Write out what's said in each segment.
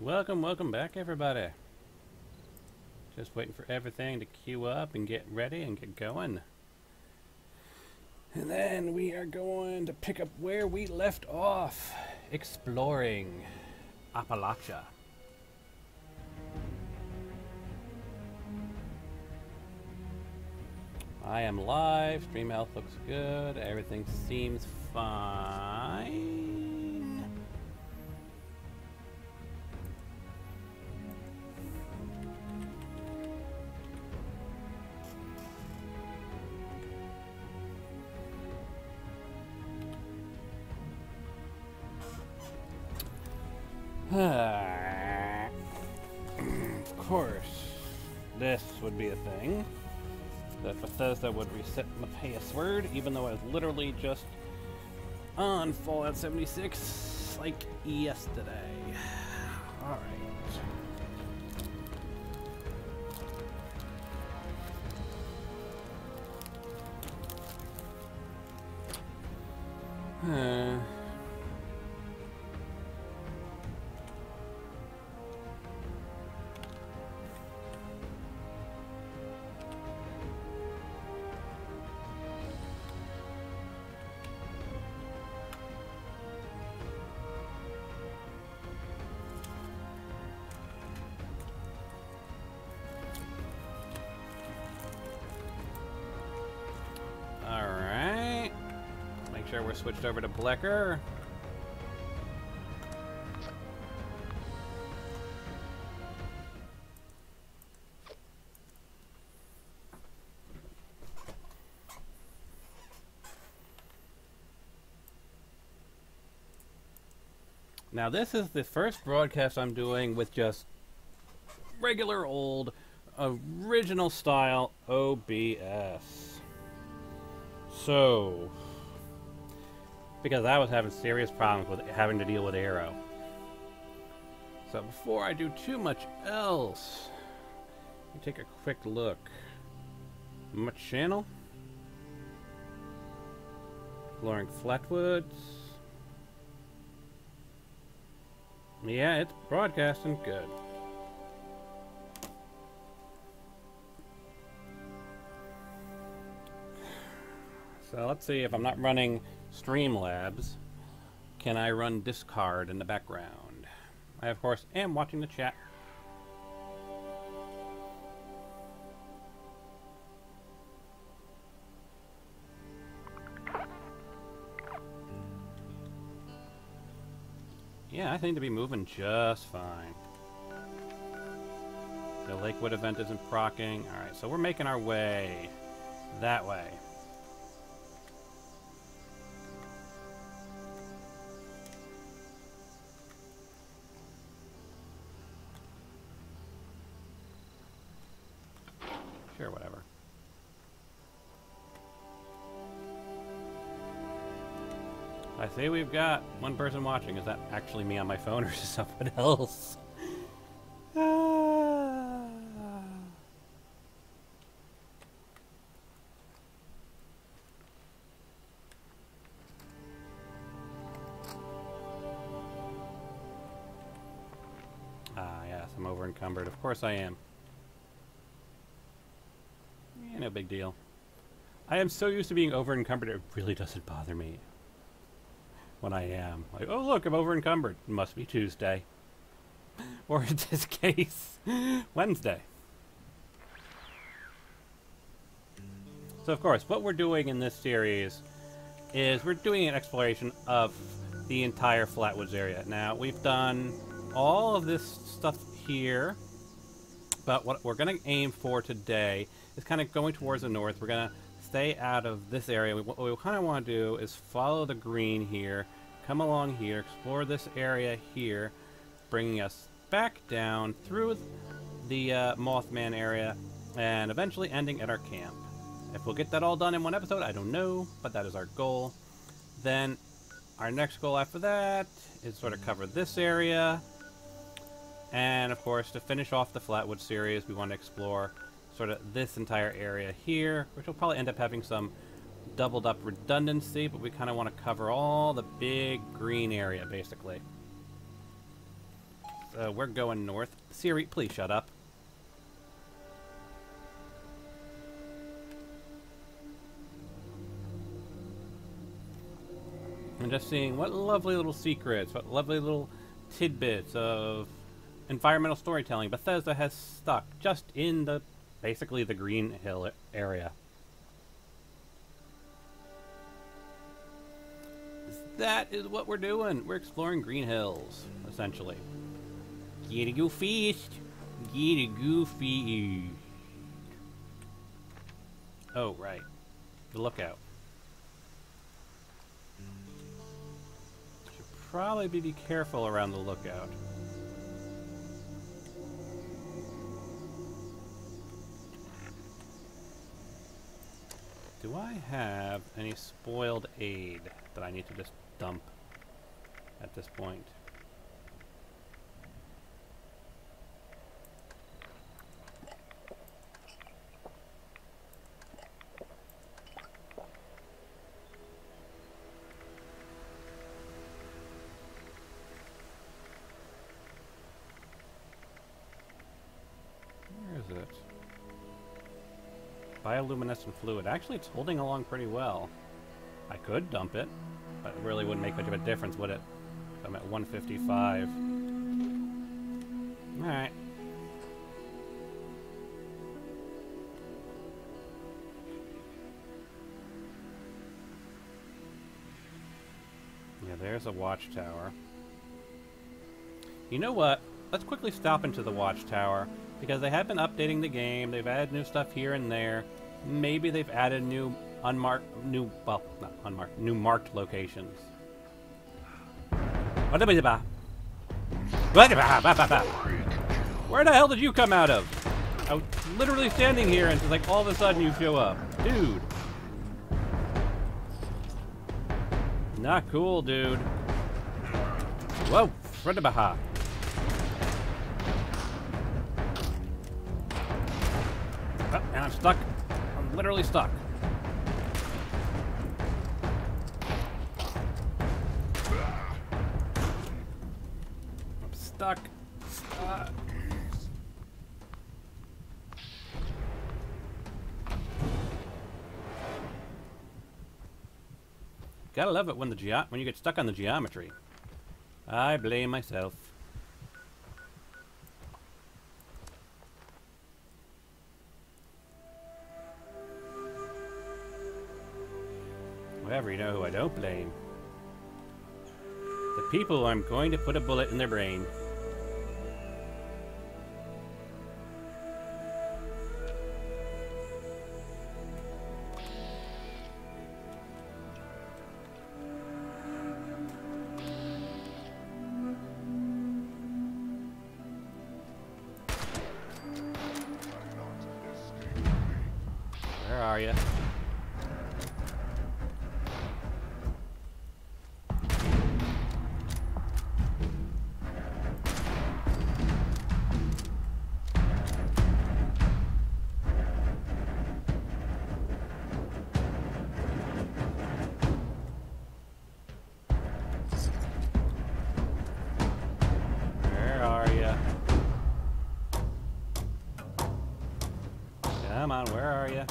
Welcome back, everybody. Just waiting for everything to queue up and get ready and get going. And then we are going to pick up where we left off, exploring Appalachia. I am live, stream health looks good, everything seems fine. Of course, this would be a thing. That Bethesda would reset my password, even though I was literally just on Fallout 76 like yesterday. Alright. Alright. Make sure we're switched over to Blecker. Now this is the first broadcast I'm doing with just regular old original style OBS. So, because I was having serious problems with having to deal with Arrow. So before I do too much else, let me take a quick look. My channel, exploring Flatwoods. Yeah, it's broadcasting good. So let's see if I'm not running Streamlabs, can I run Discard in the background? I, of course, am watching the chat. Yeah, I seem to be moving just fine. The Lakewood event isn't proccing. Alright, so we're making our way that way. Sure, whatever. I see we've got one person watching. Is that actually me on my phone or is it someone else? Yes, I'm over encumbered. Of course I am. Yeah, no big deal. I am so used to being over encumbered, it really doesn't bother me when I am. Like, oh look, I'm over encumbered. It must be Tuesday. Or in this case, Wednesday. So of course, what we're doing in this series is we're doing an exploration of the entire Flatwoods area. Now, we've done all of this stuff here, but what we're going to aim for today is kind of going towards the north. We're going to stay out of this area. What we kind of want to do is follow the green here, come along here, explore this area here, bringing us back down through the Mothman area, and eventually ending at our camp. If we'll get that all done in one episode, I don't know, but that is our goal. Then our next goal after that is sort of cover this area. And of course, to finish off the Flatwoods series, we want to explore sort of this entire area here, which will probably end up having some doubled up redundancy, but we kind of want to cover all the big green area, basically. So we're going north. Siri, please shut up. I'm just seeing what lovely little secrets, what lovely little tidbits of environmental storytelling Bethesda has stuck just in the, basically the Green Hill area. That is what we're doing. We're exploring Green Hills, essentially. Get a go feast. Get a go feast. Oh, right. The lookout. Should probably be careful around the lookout. Do I have any spoiled aid that I need to just dump at this point? Where is it? Bioluminescent fluid. Actually, it's holding along pretty well. I could dump it, but it really wouldn't make much of a difference, would it? I'm at 155. Alright. Yeah, there's a watchtower. You know what? Let's quickly stop into the watchtower, because they have been updating the game. They've added new stuff here and there. Maybe they've added new new marked locations. Where the hell did you come out of? I was literally standing here and just like all of a sudden you show up. Dude. Not cool, dude. Whoa, Fredibaha. Oh, and I'm stuck. I'm literally stuck. I'm stuck. Gotta love it when when you get stuck on the geometry. I blame myself. However, you know who I don't blame? The people I'm going to put a bullet in their brain. Where are you? Come on, where are you?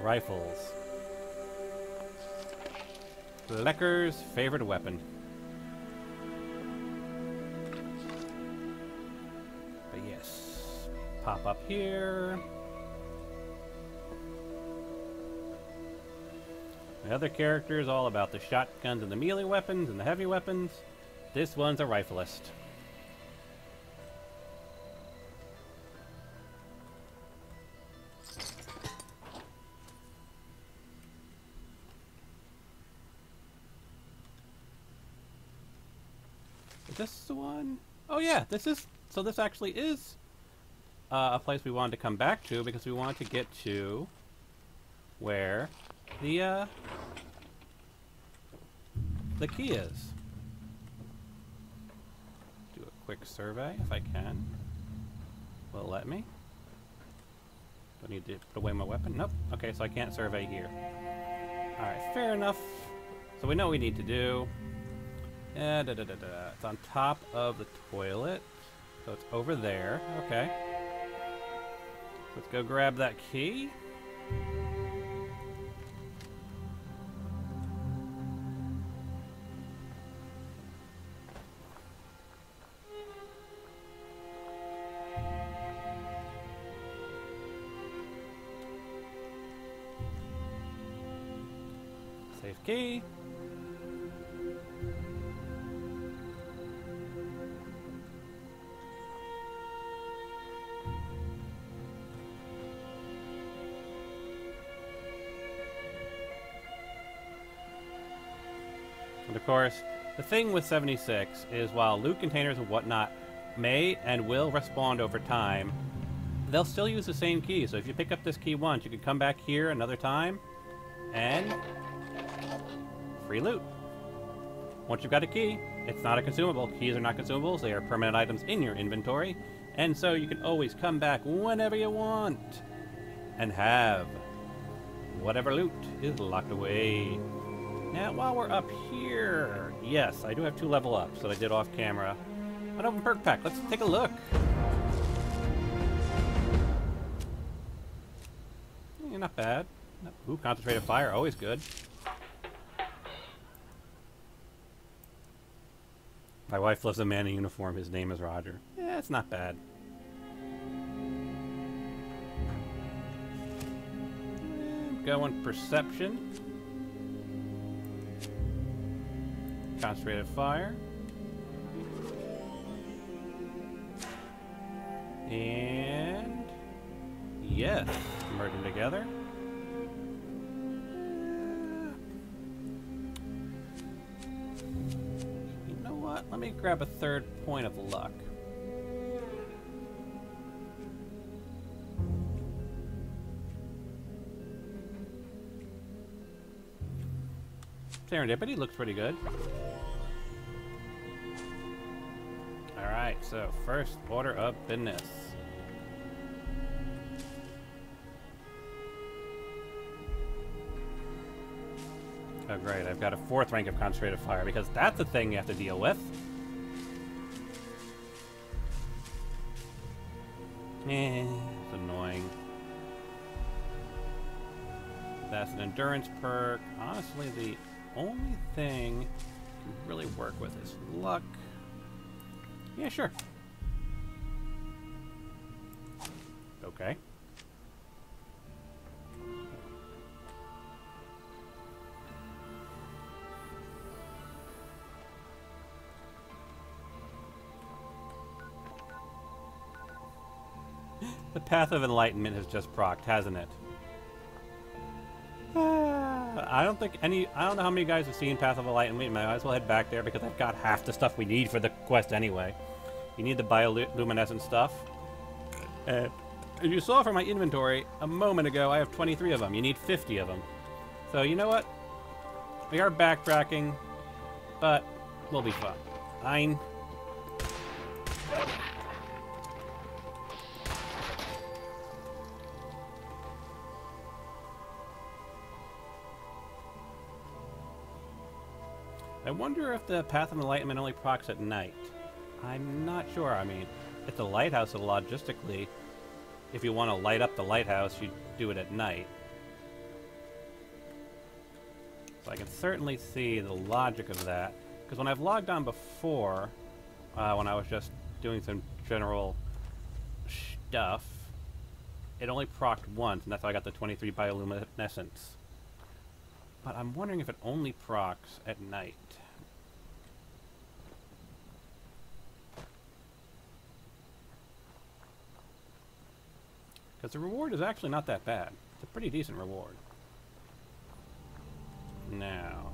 Rifles. Lecker's favorite weapon. But yes, pop up here. The other character is all about the shotguns and the melee weapons and the heavy weapons. This one's a rifleist. this the one? Oh yeah, this is... So this actually is a place we wanted to come back to because we wanted to get to where the key is. Do a quick survey if I can. Will it let me? Do I need to put away my weapon? Nope. Okay, so I can't survey here. Alright, fair enough. So we know what we need to do. It's on top of the toilet. So it's over there. Okay. Let's go grab that key. Safe key. And of course, the thing with 76 is while loot containers and whatnot may and will respawn over time, they'll still use the same key. So if you pick up this key once, you can come back here another time and free loot. Once you've got a key, it's not a consumable. Keys are not consumables. They are permanent items in your inventory. And so you can always come back whenever you want and have whatever loot is locked away. Now, while we're up here, yes, I do have 2 level ups that I did off camera. An open perk pack. Let's take a look. Yeah, not bad. Ooh, concentrated fire, always good. My wife loves a man in uniform. His name is Roger. Yeah, it's not bad. Going perception. Concentrated fire. And yes, merge them together. You know what? Let me grab a 3rd point of luck. Serendipity looks pretty good. Alright, so first order of business. Oh great, I've got a 4th rank of concentrated fire because that's the thing you have to deal with. It's annoying. That's an endurance perk. Honestly, the only thing I can really work with is luck. Yeah, sure. Okay. The Path of Enlightenment has just procced, hasn't it? I don't know how many guys have seen Path of Enlightenment. Might as well head back there because I've got half the stuff we need for the quest anyway. You need the bioluminescent stuff. As you saw from my inventory a moment ago, I have 23 of them. You need 50 of them. So you know what? We are backtracking, but we'll be fine. I wonder if the Path of Enlightenment only procs at night. I'm not sure. I mean, it's a lighthouse, so logistically, if you want to light up the lighthouse, you do it at night. So I can certainly see the logic of that. Because when I've logged on before, when I was just doing some general stuff, it only procced once, and that's how I got the 23 bioluminescence. But I'm wondering if it only procs at night. Because the reward is actually not that bad. It's a pretty decent reward. Now,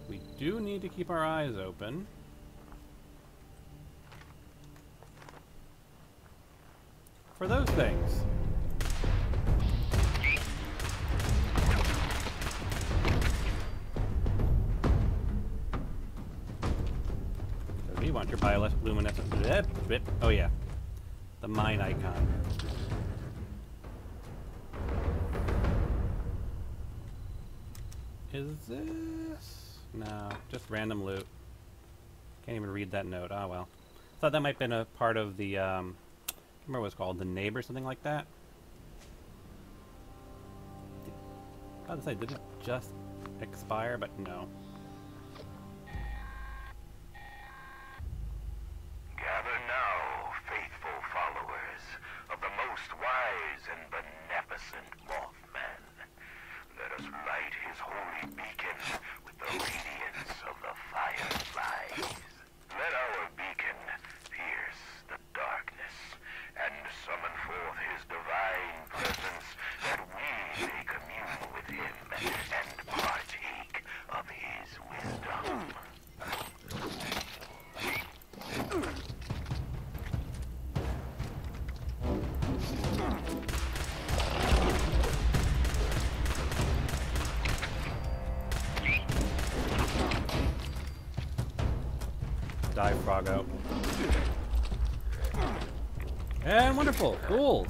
we do need to keep our eyes open. For those things. So you want your bioluminescent... Oh yeah. The mine icon. Is this... No, just random loot. Can't even read that note. Oh well. Thought that might have been a part of the, I can't remember what it's called, the neighbor, something like that. I was about to say, did it just expire? But no. Gather now, faithful followers of the most wise and beneficent Mothman. Let us light his holy beacon with the radiance of the fireflies. Let our beacon pierce the darkness and summon forth his divine presence, that we may commune with him and partake of his wisdom. Die, Froggo. And wonderful! Ghouls!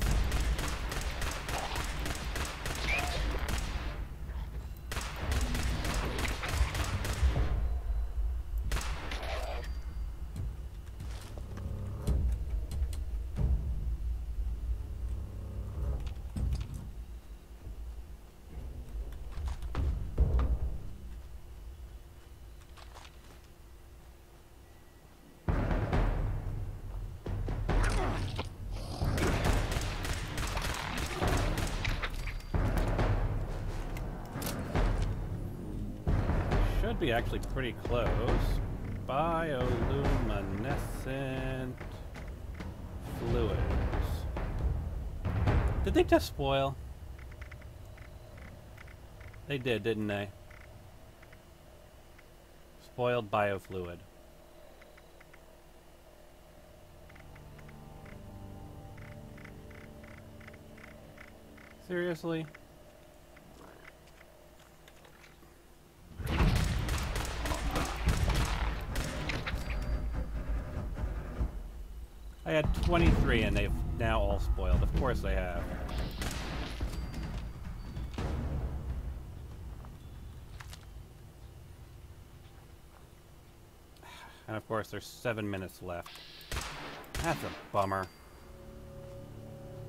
Should be actually pretty close. Bioluminescent fluids. Did they just spoil? They did, didn't they? Spoiled biofluid. Seriously? I had 23 and they've now all spoiled. Of course they have. And of course there's 7 minutes left. That's a bummer.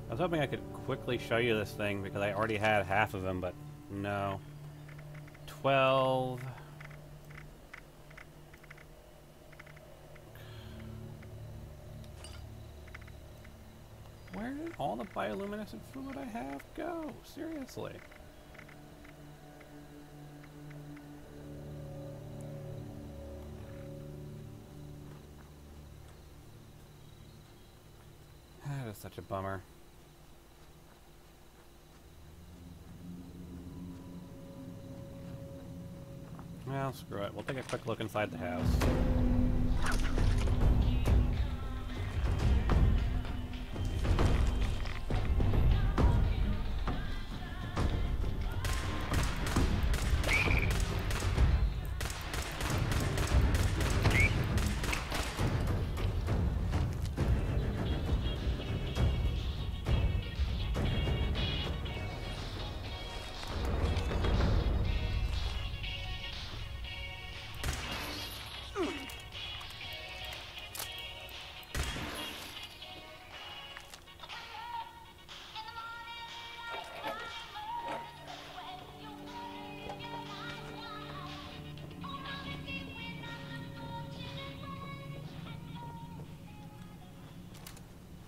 I was hoping I could quickly show you this thing because I already had half of them, but no. 12... Where did all the bioluminescent fluid I have go? Seriously. That is such a bummer. Well, screw it. We'll take a quick look inside the house.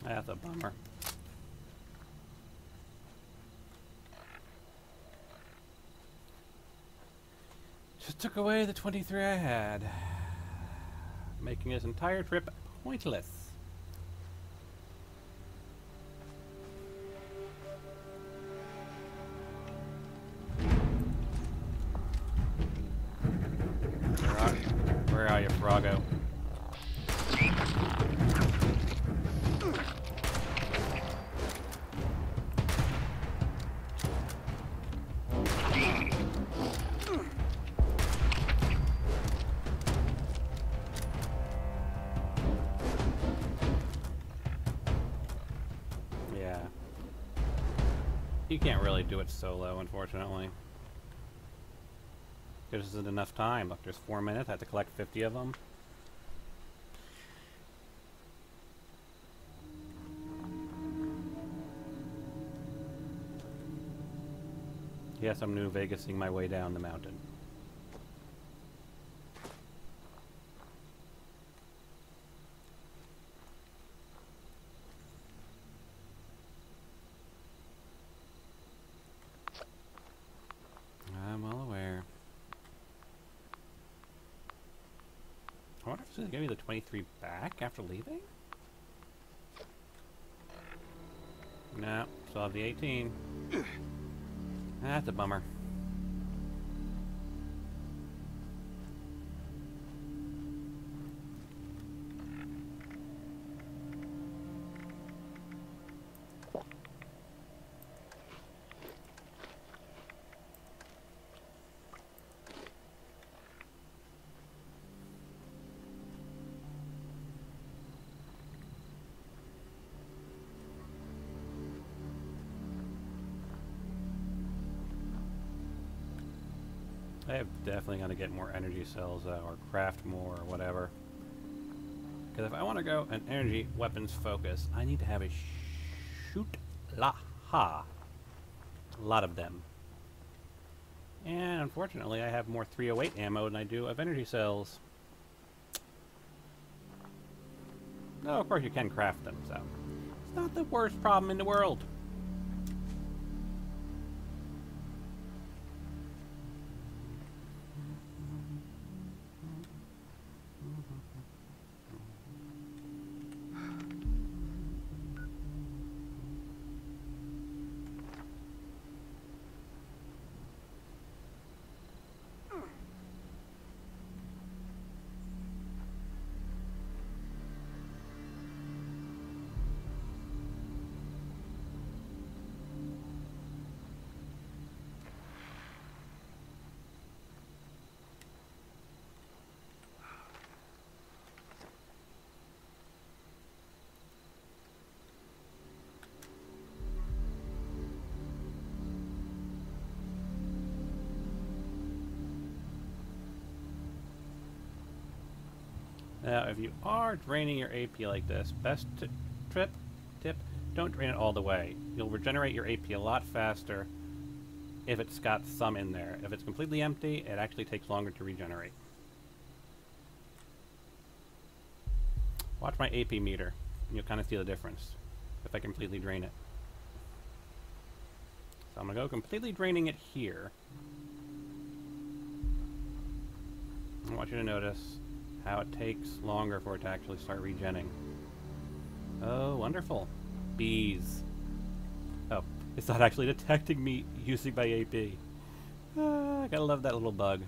That's a bummer. Just took away the 23 I had, making this entire trip pointless. Where are you, Froggo? Yeah. You can't really do it solo, unfortunately. There isn't enough time. Look, there's 4 minutes. I have to collect 50 of them. Yes, I'm New Vegasing my way down the mountain. I'm well aware. I wonder if it's going to give me the 23 back after leaving? No, still have the 18. That's a bummer. I am definitely going to get more energy cells or craft more or whatever. Because if I want to go an energy weapons focus, I need to have a shoot-la-ha. A lot of them. And unfortunately, I have more 308 ammo than I do of energy cells. No, of course you can craft them, so it's not the worst problem in the world. Now, if you are draining your AP like this, best tip, don't drain it all the way. You'll regenerate your AP a lot faster if it's got some in there. If it's completely empty, it actually takes longer to regenerate. Watch my AP meter, and you'll kind of see the difference if I completely drain it. So I'm going to go completely draining it here. I want you to notice how it takes longer for it to actually start regenning. Oh, wonderful. Bees. Oh, it's not actually detecting me using my AP. I gotta love that little bug.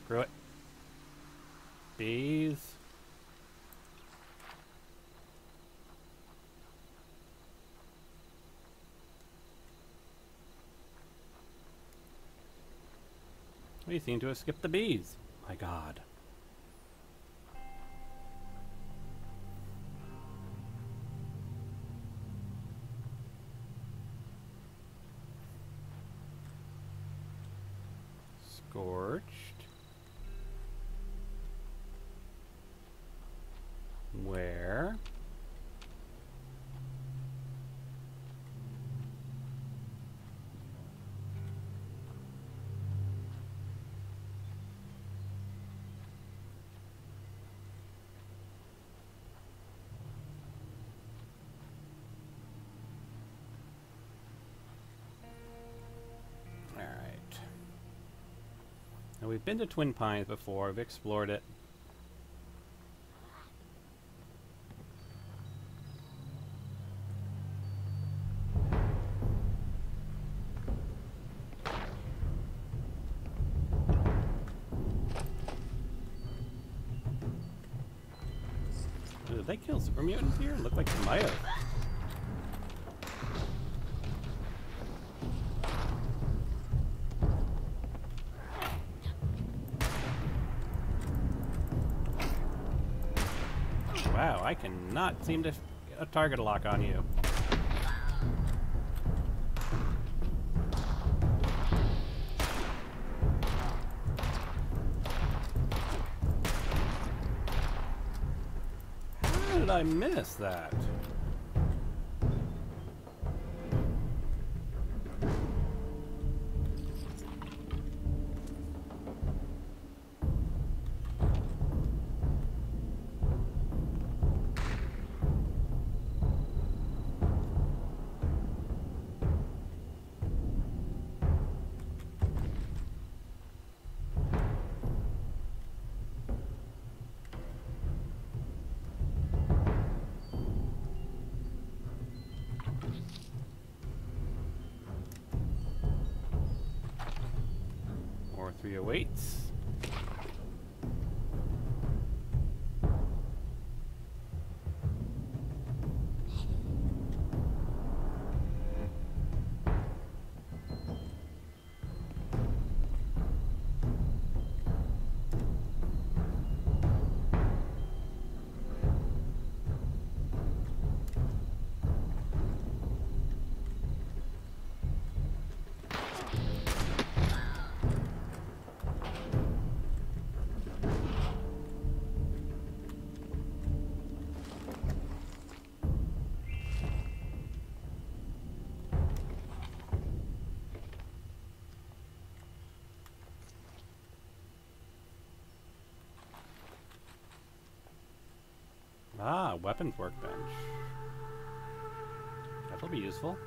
Screw it. Bees. We seem to have skipped the bees. My God. Scorched. Where? Now, we've been to Twin Pines before, we've explored it. Did they kill super mutants here? Looked like they might have. Wow, I cannot seem to get a target lock on you. How did I miss that? More 308s. Ah, weapons workbench. That'll be useful.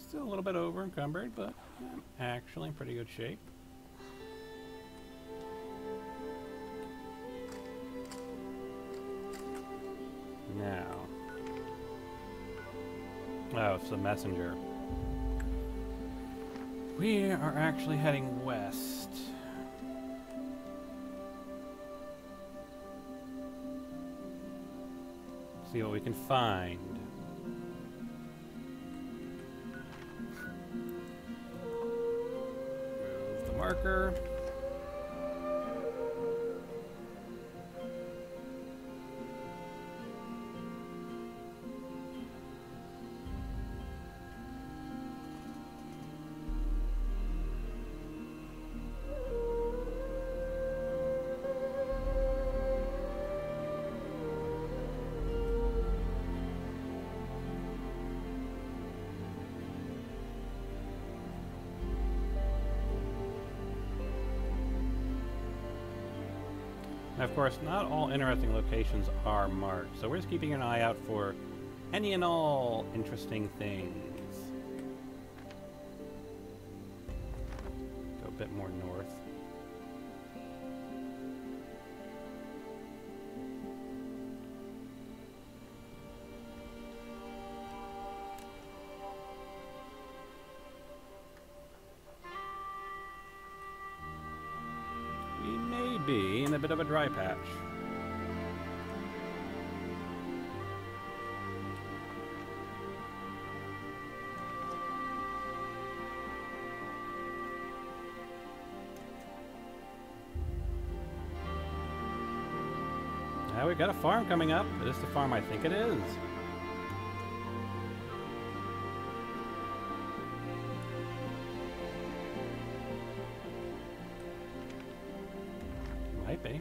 Still a little bit over encumbered, but I'm actually in pretty good shape. Now. Oh, it's the messenger. We are actually heading west. See what we can find. Marker. Now, of course, not all interesting locations are marked, so we're just keeping an eye out for any and all interesting things. Go a bit more north. Be in a bit of a dry patch. Now we've got a farm coming up. Is this the farm I think it is? Might be.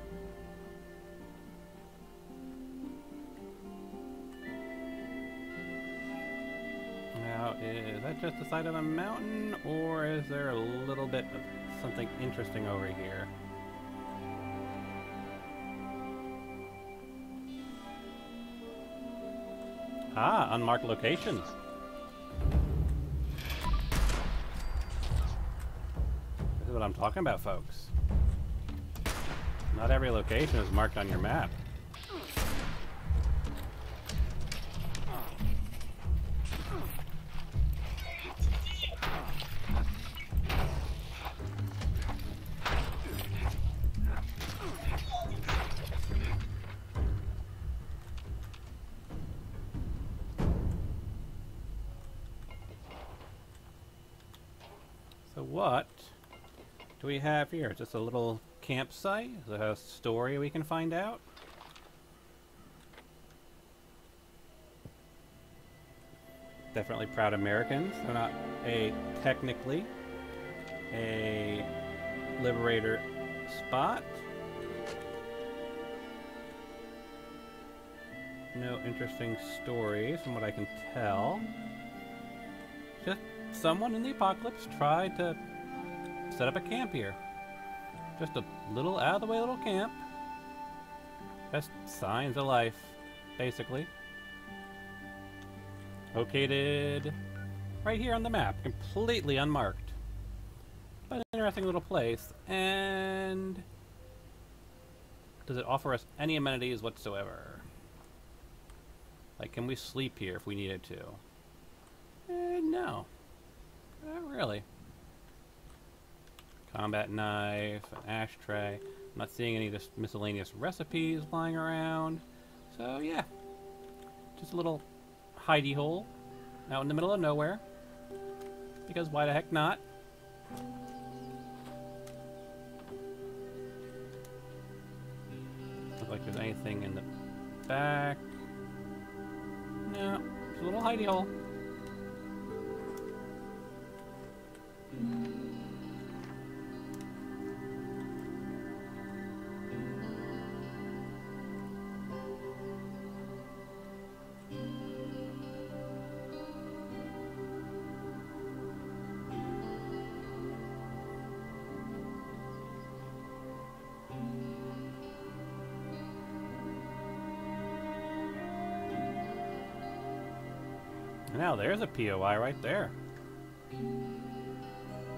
Now, is that just the side of a mountain, or is there a little bit of something interesting over here? Ah, unmarked locations. This is what I'm talking about, folks. Not every location is marked on your map. So what do we have here? Just a little campsite? Is there a story we can find out? Definitely proud Americans. They're not technically a liberator spot. No interesting stories from what I can tell. Just someone in the apocalypse tried to set up a camp here. Just a little out-of-the-way little camp. Just signs of life, basically. Located right here on the map, completely unmarked. But an interesting little place. And does it offer us any amenities whatsoever? Like, can we sleep here if we needed to? No. Not really. Combat knife, an ashtray. I'm not seeing any just miscellaneous recipes lying around. So, yeah. Just a little hidey hole out in the middle of nowhere. Because why the heck not? Look like there's anything in the back. No, it's a little hidey hole. Now there's a POI right there.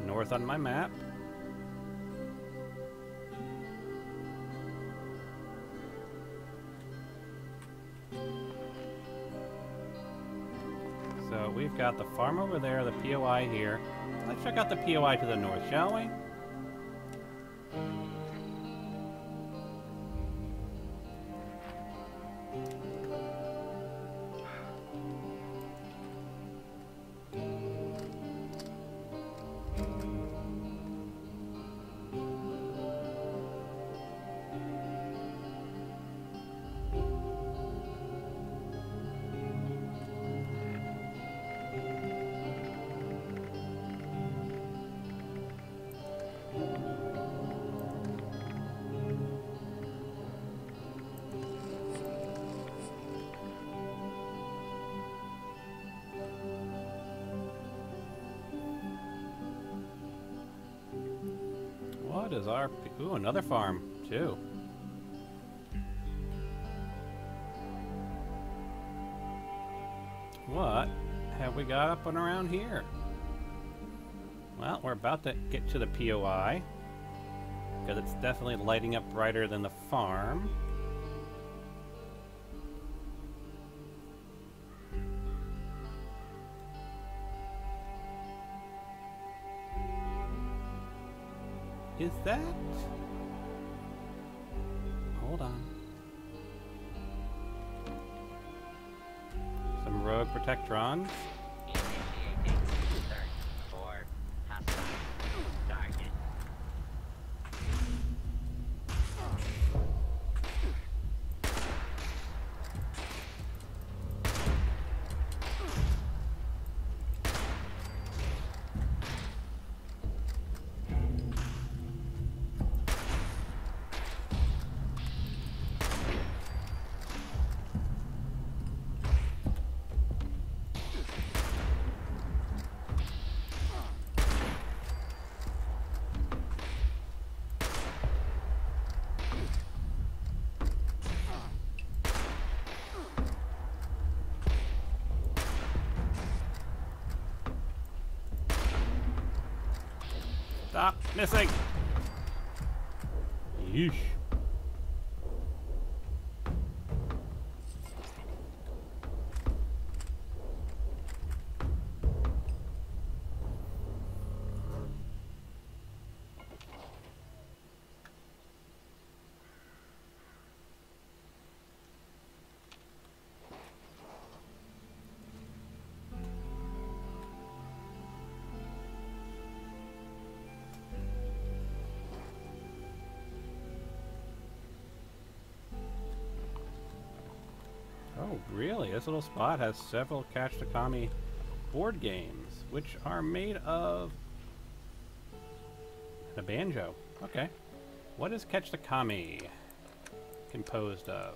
North on my map. So we've got the farm over there, the POI here. Let's check out the POI to the north, shall we? What is our... Ooh, another farm, too. What have we got up and around here? Well, we're about to get to the POI. Because it's definitely lighting up brighter than the farm. Is that? Hold on. Some rogue protectrons. Initiating search for hostile target. Stop missing! Yeesh. Oh, really? This little spot has several Catch the Kami board games, which are made of a banjo. Okay. What is Catch the Kami composed of?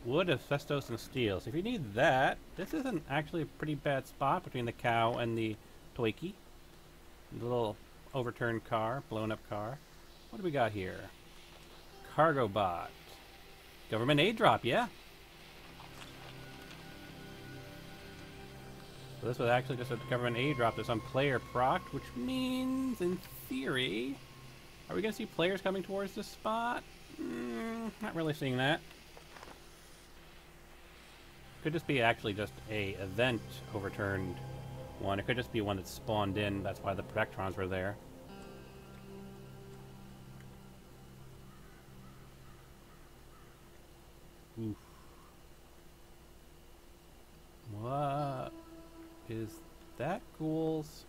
Wood, asbestos, and steel. So if you need that, this isn't actually a pretty bad spot between the cow and the Toiki. The little overturned car, blown up car. What do we got here? Cargo bot. Government aid drop, yeah. So this was actually just a government aid drop to some player proc, which means, in theory, are we going to see players coming towards this spot? Not really seeing that. Could just be actually just a event overturned one. It could just be one that spawned in. That's why the protectrons were there. Oof. What is that, ghouls?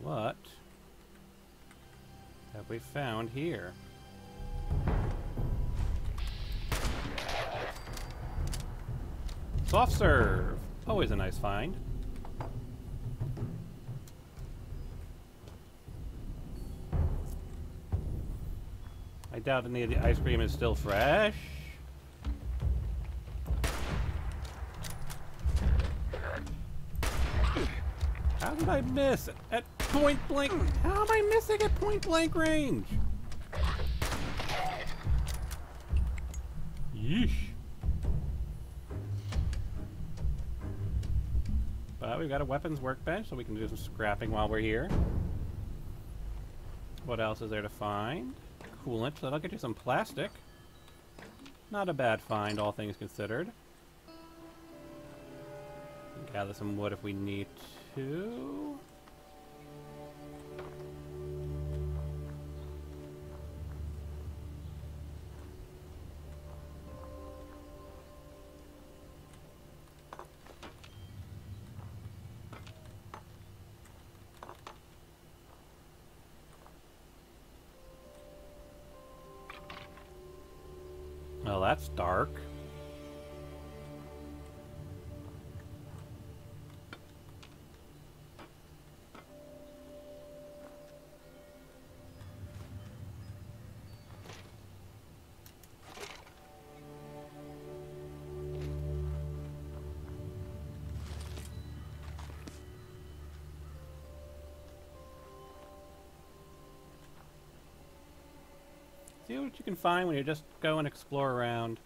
What have we found here? Softserve! Always a nice find. I doubt any of the ice cream is still fresh. How did I miss at point blank? How am I missing at point blank range? Yeesh. But we've got a weapons workbench, so we can do some scrapping while we're here. What else is there to find? Coolant, so that'll get you some plastic. Not a bad find, all things considered. Gather some wood if we need to. Oh, that's dark. See what you can find when you just go and explore around.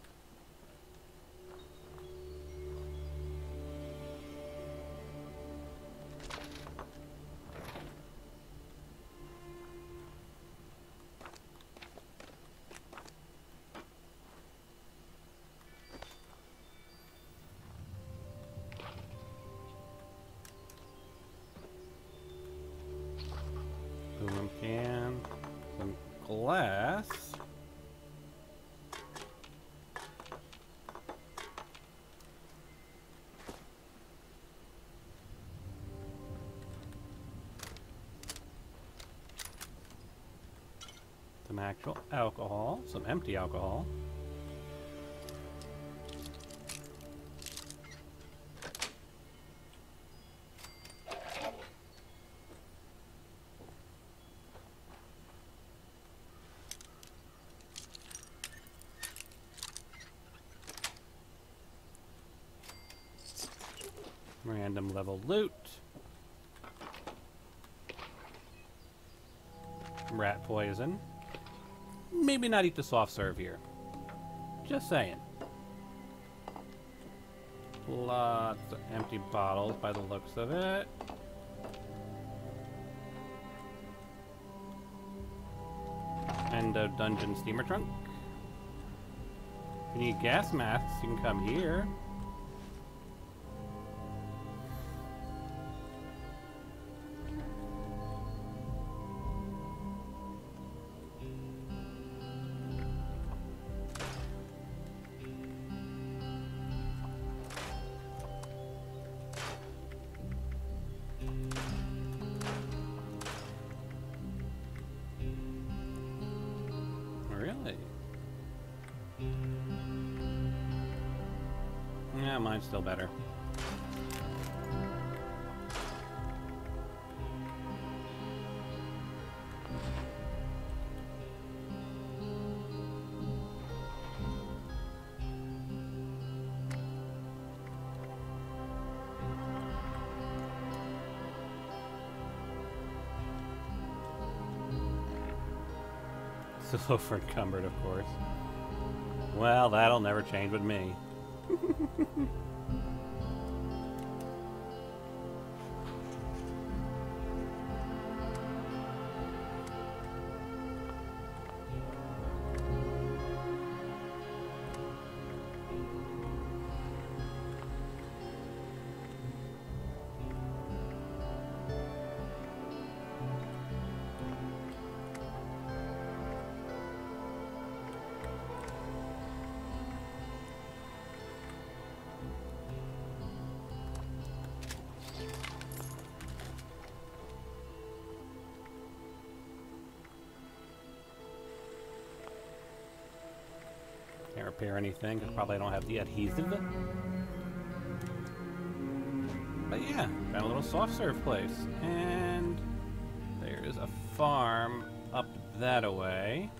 Aluminum can, some glass. Some actual alcohol, some empty alcohol. Random level loot. Rat poison. Maybe not eat the soft serve here. Just saying. Lots of empty bottles by the looks of it. Endo dungeon steamer trunk. If you need gas masks, you can come here. Really? Yeah, mine's still better. So for encumbered, of course. Well, that'll never change with me. Can't repair anything, because probably I don't have the adhesive. But yeah, got a little soft serve place. And there's a farm up that away.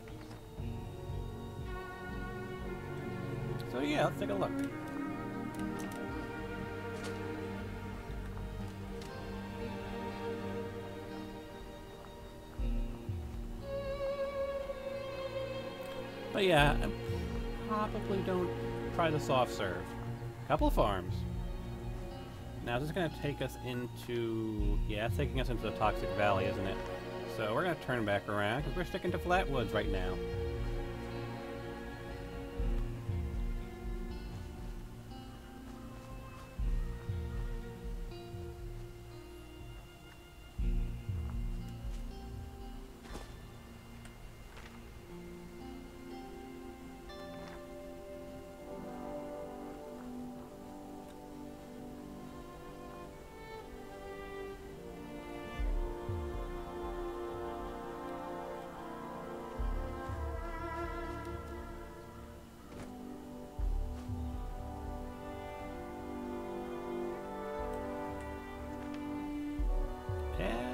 So yeah, let's take a look. But yeah, probably don't try the soft serve. Couple farms. Now this is going to take us into... yeah, it's taking us into the Toxic Valley, isn't it? So we're going to turn back around because we're sticking to Flatwoods right now.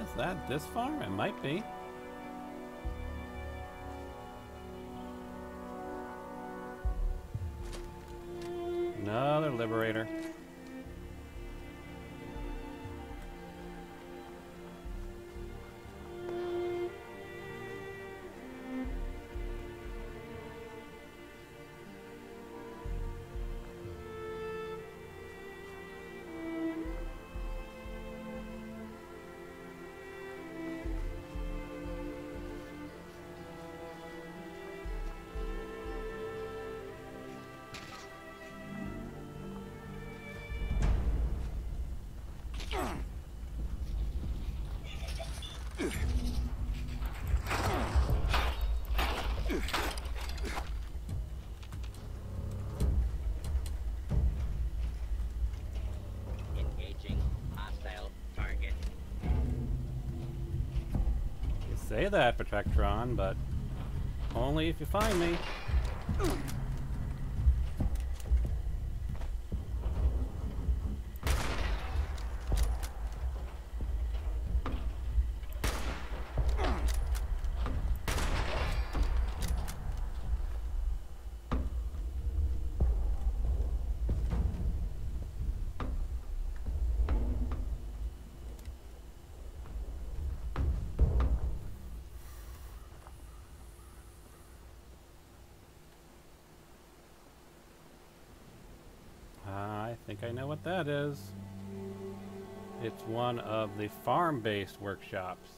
Is that this farm? It might be. Another liberator. Engaging hostile target. You say that, Protectron, but only if you find me. think I know what that is. It's one of the farm-based workshops.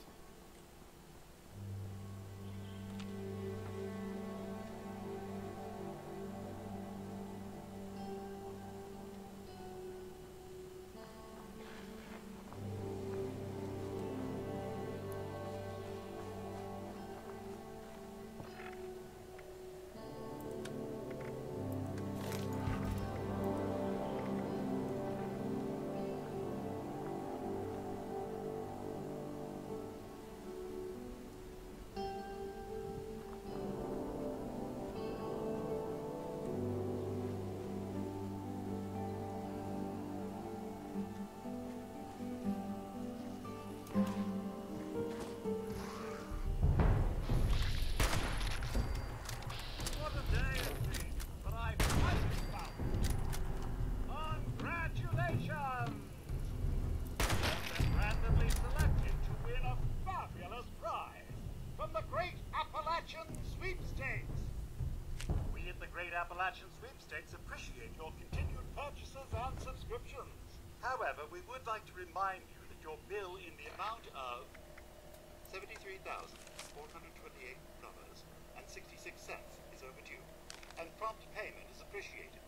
Appalachian Sweepstakes appreciate your continued purchases and subscriptions. However, we would like to remind you that your bill in the amount of $73,428.66 is overdue, and prompt payment is appreciated.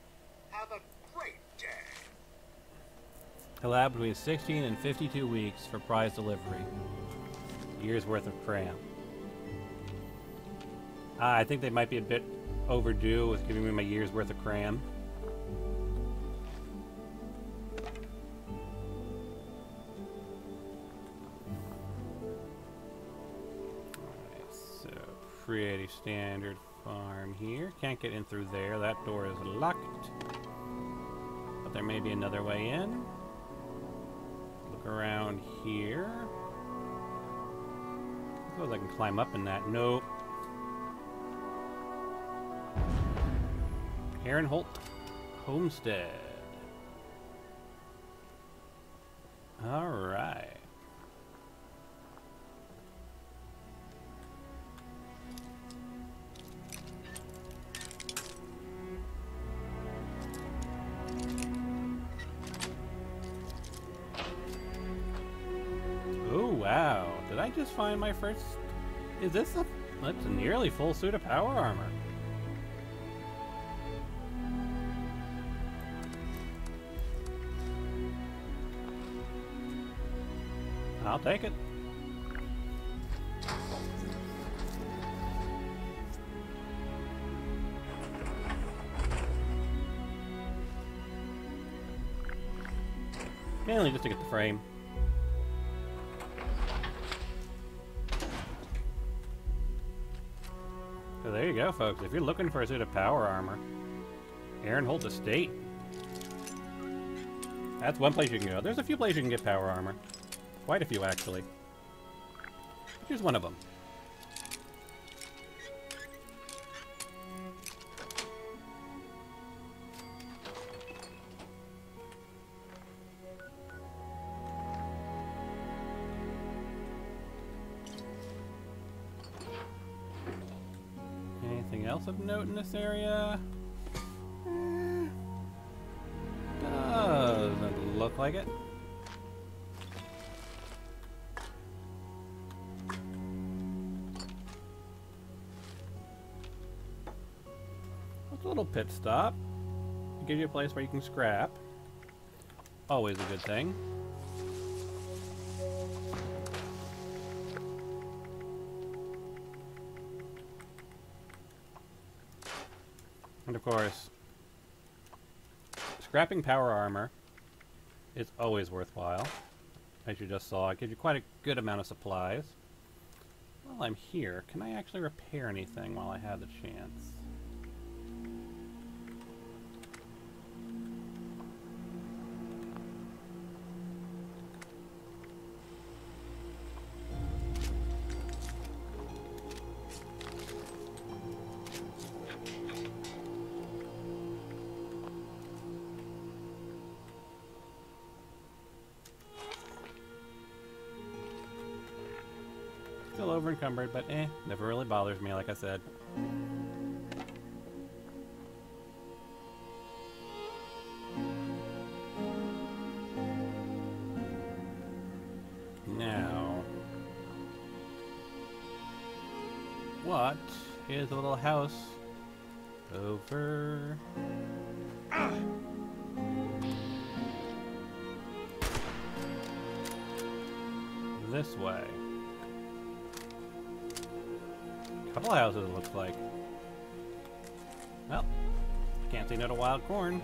Have a great day. Collab between 16 and 52 weeks for prize delivery. Year's worth of cram. I think they might be a bit overdue with giving me my year's worth of cram. Alright, so pretty standard farm here. Can't get in through there. That door is locked. But there may be another way in. Look around here. I suppose I can climb up in that. Nope. Aaron Holt Homestead. All right. Oh, wow. Did I just find my first... Is this a... That's a nearly full suit of power armor. I'll take it. Mainly just to get the frame. So there you go, folks. If you're looking for a suit of power armor, Aaron Holt Estate. That's one place you can go. There's a few places you can get power armor. Quite a few, actually. Here's one of them. Anything else of note in this area? Doesn't look like it. A little pit stop. Gives you a place where you can scrap. Always a good thing. And of course, scrapping power armor is always worthwhile. As you just saw, it gives you quite a good amount of supplies. While I'm here, can I actually repair anything while I have the chance? Still over encumbered, but never really bothers me, like I said. what is a little house over this way. Couple houses, it looks like. Well, can't say no to wild corn.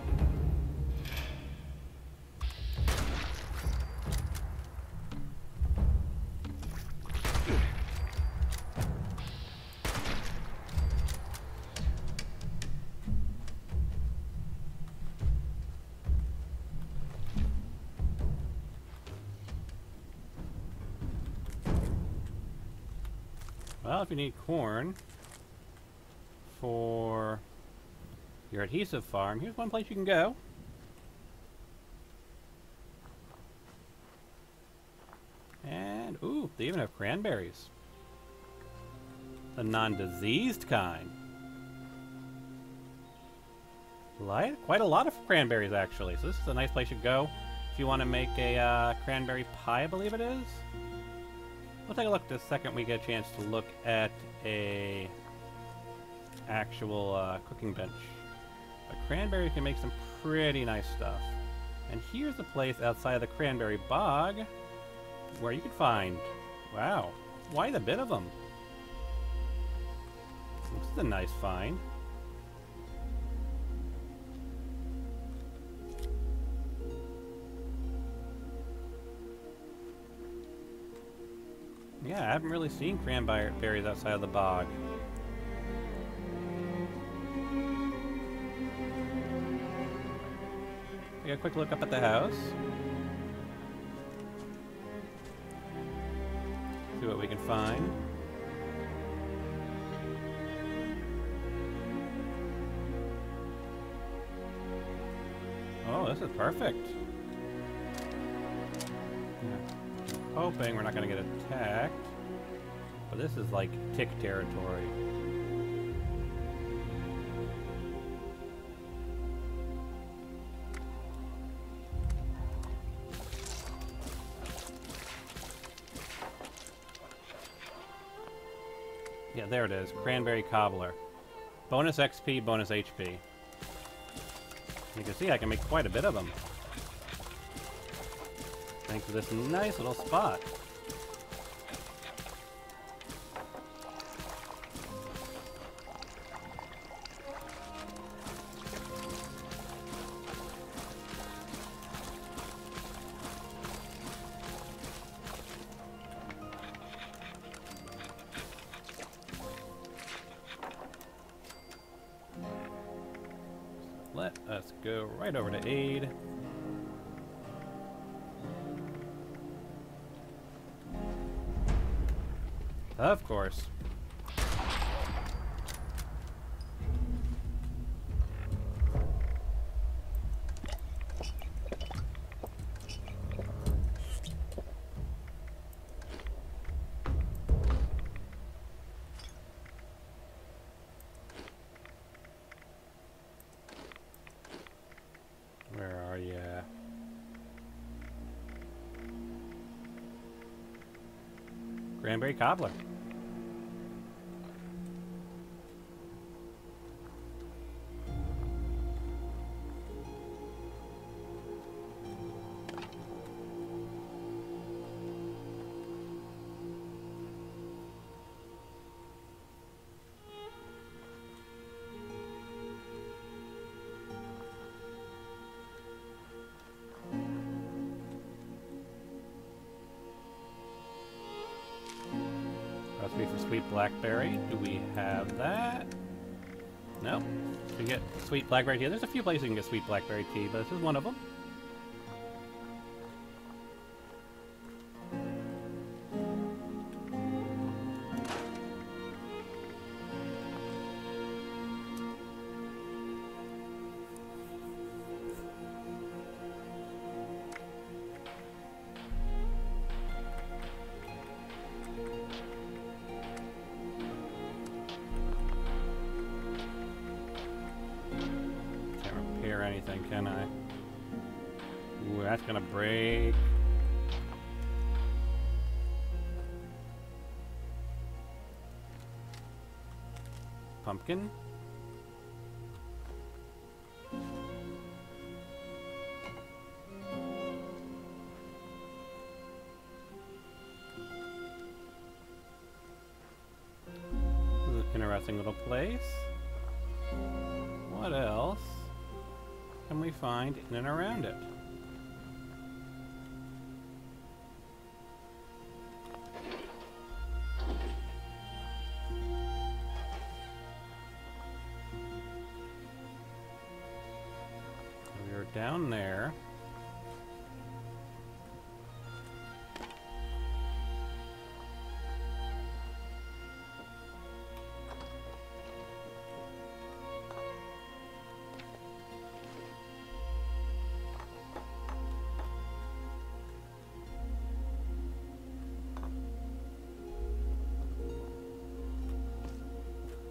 Well, if you need corn for your adhesive farm, here's one place you can go. And, ooh, they even have cranberries. The non-diseased kind. Quite a lot of cranberries, actually. So this is a nice place to go if you want to make a cranberry pie, I believe it is. We'll take a look the second we get a chance to look at a actual cooking bench. But cranberry can make some pretty nice stuff. And here's a place outside of the cranberry bog where you can find, wow, quite a bit of them. This is a nice find. Yeah, I haven't really seen cranberries outside of the bog. Take a quick look up at the house. See what we can find. Oh, this is perfect. Hoping we're not going to get attacked, but this is like tick territory. Yeah, there it is. Cranberry cobbler. Bonus XP, bonus HP. You can see I can make quite a bit of them. Thanks to this nice little spot. Let us go right over to aid. Of course. Where are you? Cranberry cobbler. Recipe for sweet blackberry. Do we have that? No. We get sweet blackberry tea. There's a few places you can get sweet blackberry tea, but this is one of them. Anything, can I? Ooh, that's gonna break. pumpkin. This is an interesting little place. What else can we find in and around it? We're down there.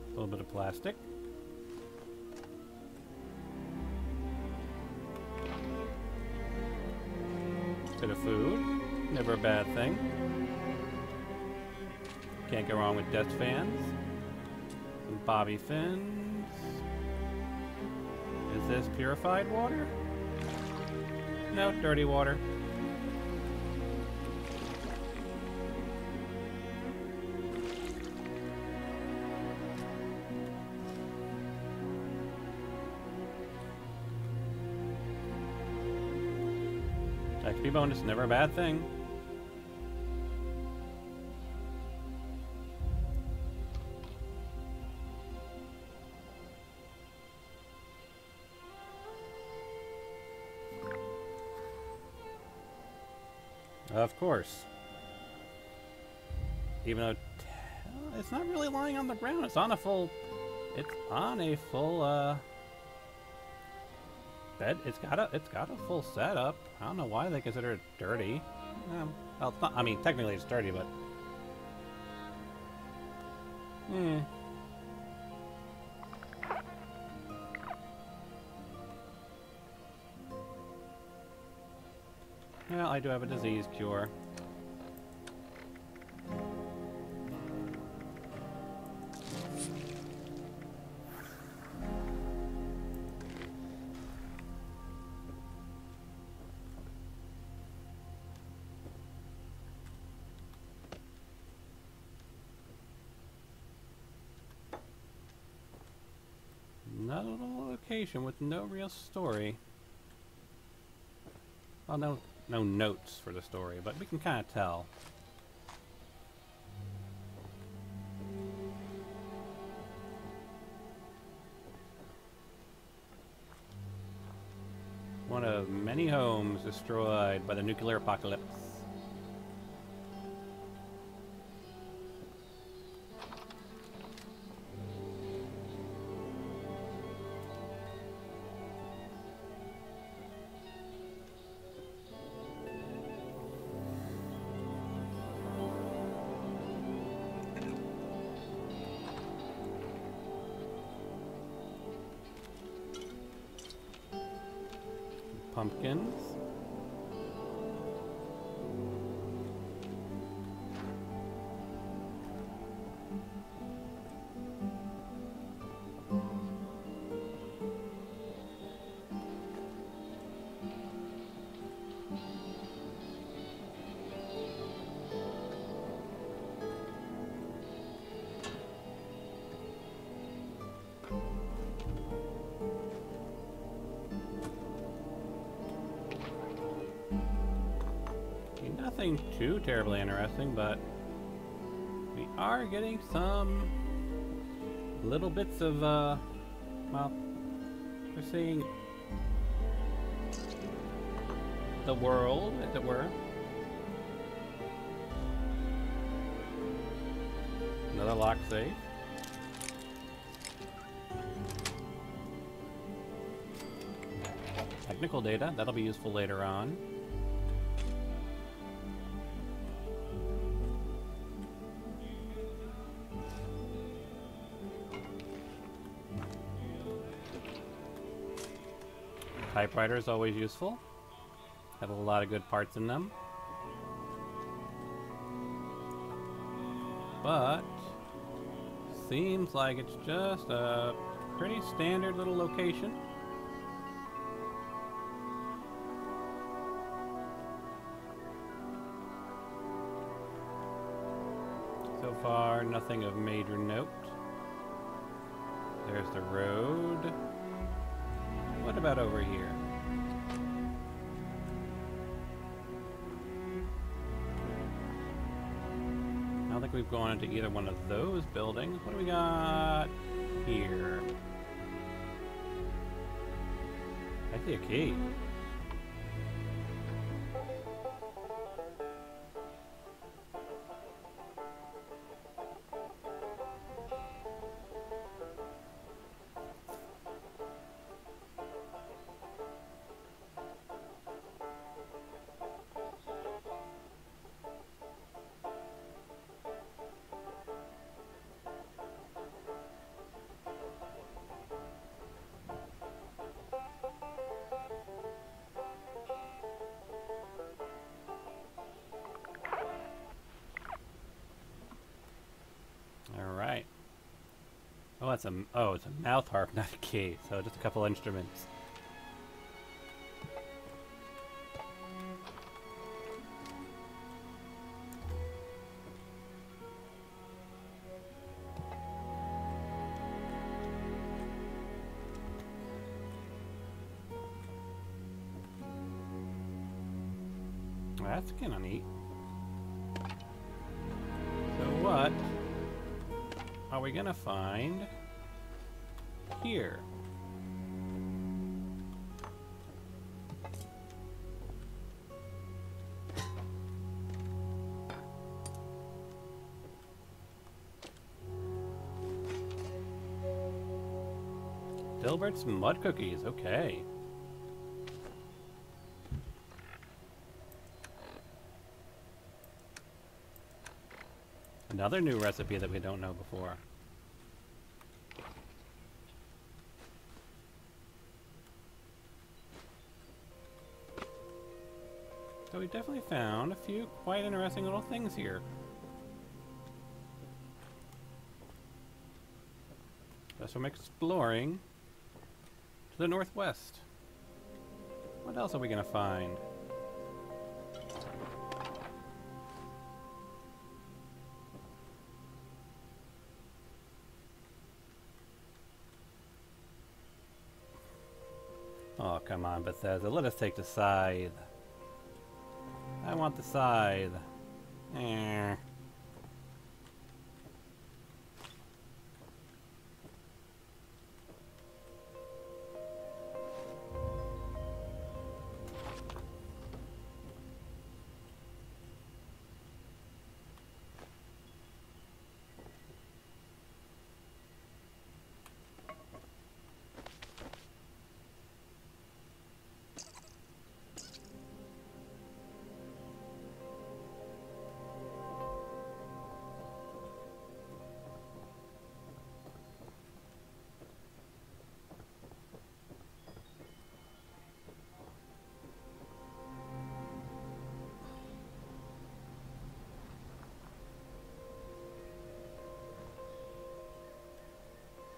A little bit of plastic. Bit of food. Never a bad thing. Can't go wrong with desk fans. Some bobby fins. Is this purified water? No, dirty water. XP bonus, never a bad thing. Of course. Even though it's not really lying on the ground, it's on a full bed. It's got a full setup. I don't know why they consider it dirty. Well, it's not. I mean, technically it's dirty, but well, I do have a disease cure. Another little location with no real story. Well, no notes for the story, but we can kind of tell. One of many homes destroyed by the nuclear apocalypse. Pumpkins. Nothing too terribly interesting, but we are getting some little bits of, well, we're seeing the world, as it were. Another lock safe. Technical data, that'll be useful later on. Typewriter is always useful. Have a lot of good parts in them. But seems like it's just a pretty standard little location. So far, nothing of major note. There's the road. What about over here? I don't think we've gone into either one of those buildings. What do we got here? I see a key. Alright. Oh, it's a mouth harp, not a key. So just a couple instruments. That's kind of neat. So what are we gonna find here? Dilbert's mud cookies, okay. Another new recipe that we don't know before. So we definitely found a few quite interesting little things here. Just from exploring to the northwest. What else are we gonna find? Oh, come on, Bethesda. Let us take the scythe. I want the scythe. Eh.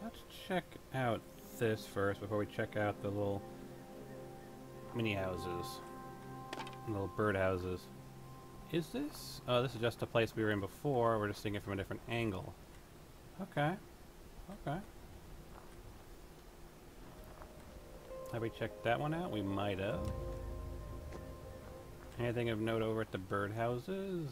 Let's check out this first before we check out the little mini houses. Little bird houses. Is this? Oh, this is just a place we were in before. We're just seeing it from a different angle. Okay. Okay. Have we checked that one out? We might have. Anything of note over at the birdhouses?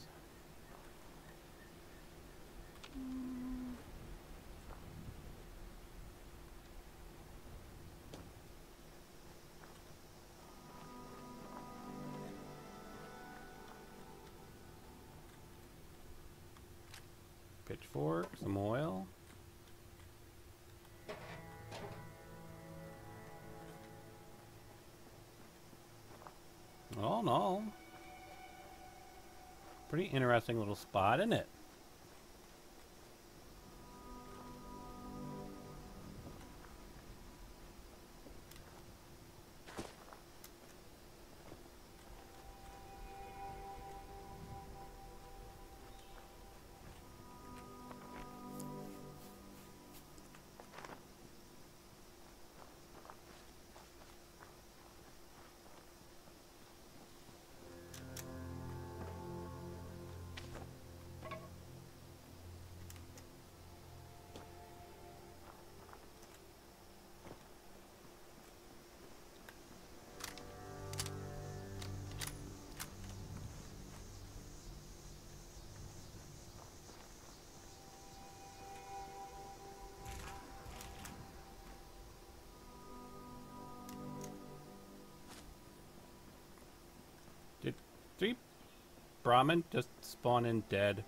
Pitchfork, some oil. All in all, pretty interesting little spot, isn't it? Brahmin just spawn in dead?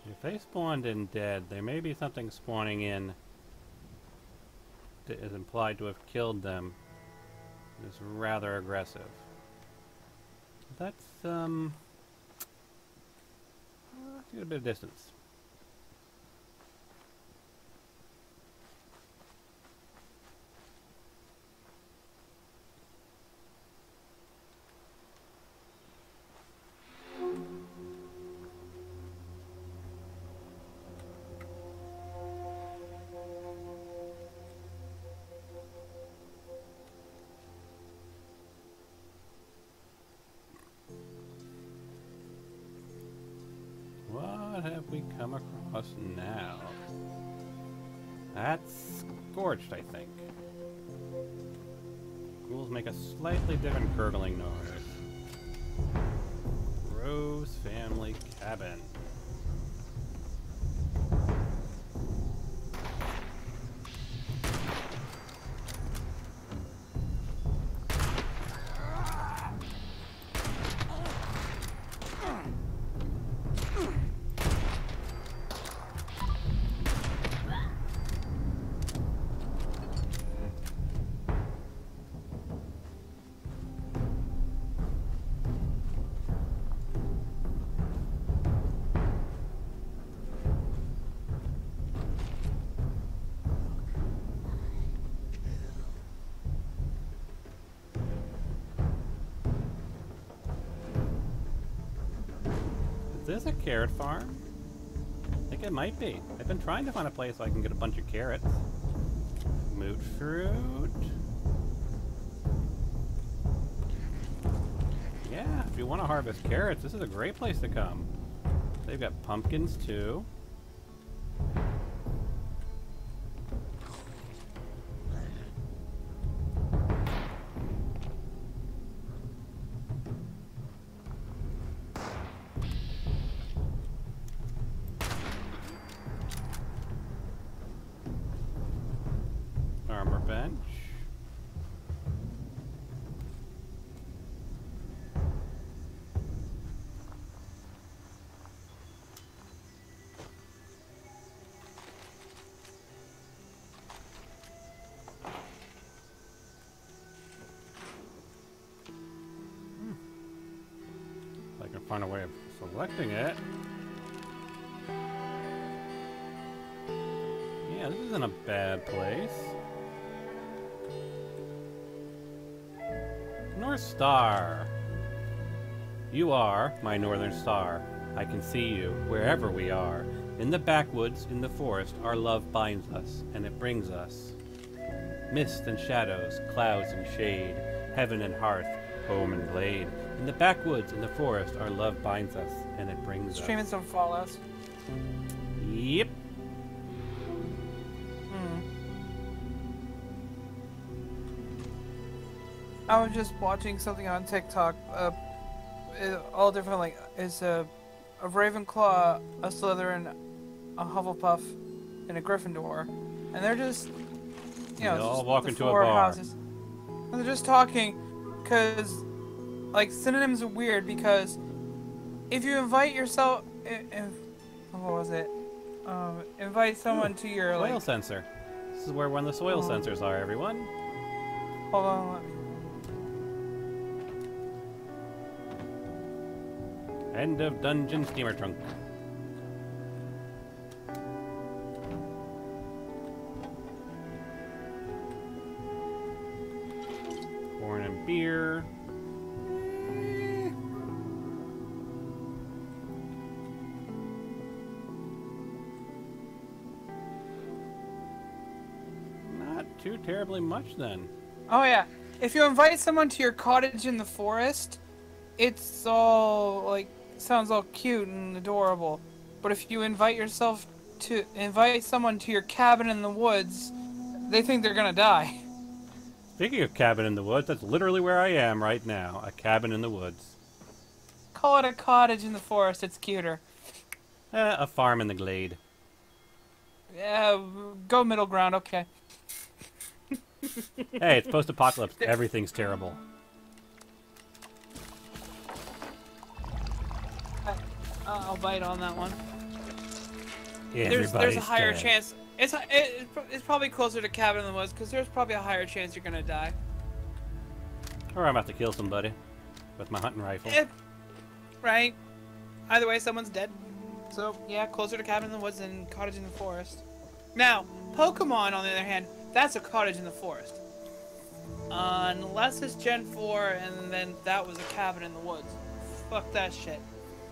If they spawned in dead, there may be something spawning in that is implied to have killed them. It's rather aggressive. That's a good bit of distance. What have we come across now? That's scorched, I think. Ghouls make a slightly different gurgling noise. Rose family cabin. Is this a carrot farm? I think it might be. I've been trying to find a place so I can get a bunch of carrots. Moot fruit. Yeah, if you want to harvest carrots, this is a great place to come. They've got pumpkins too. Bench. If I can find a way of selecting it. Yeah, this isn't a bad place. North Star. You are my northern star. I can see you wherever we are. In the backwoods, in the forest, our love binds us, and it brings us. Mist and shadows, clouds and shade, heaven and hearth, home and glade. In the backwoods, in the forest, our love binds us, and it brings us. Streaming some Fallout. Yep. I was just watching something on TikTok. All different, like, it's a Ravenclaw, a Slytherin, a Hufflepuff, and a Gryffindor, and they're just, you know, they all just walk the into a four bar. houses. And they're just talking, because, like, synonyms are weird. Because if you invite yourself, what was it? Invite someone to your Soil like. sensor. This is where one of the soil sensors are, everyone. Hold on, let me. End of dungeon steamer trunk. Corn and beer. Not too terribly much then. Oh yeah, if you invite someone to your cottage in the forest, it's all like sounds all cute and adorable. But if you invite someone to your cabin in the woods, they think they're gonna die. Speaking of cabin in the woods, that's literally where I am right now. A cabin in the woods. Call it a cottage in the forest, it's cuter. A farm in the glade. Yeah, go middle ground, okay. Hey, it's post-apocalypse. Everything's terrible. I'll bite on that one. Yeah, There's a higher dead. chance. It's probably closer to cabin in the woods because there's probably a higher chance you're gonna die. Or I'm about to kill somebody with my hunting rifle. Right. Either way, someone's dead. So yeah, closer to cabin in the woods than cottage in the forest. Now, Pokemon on the other hand, that's a cottage in the forest. Unless it's Gen 4 and then that was a cabin in the woods. Fuck that shit.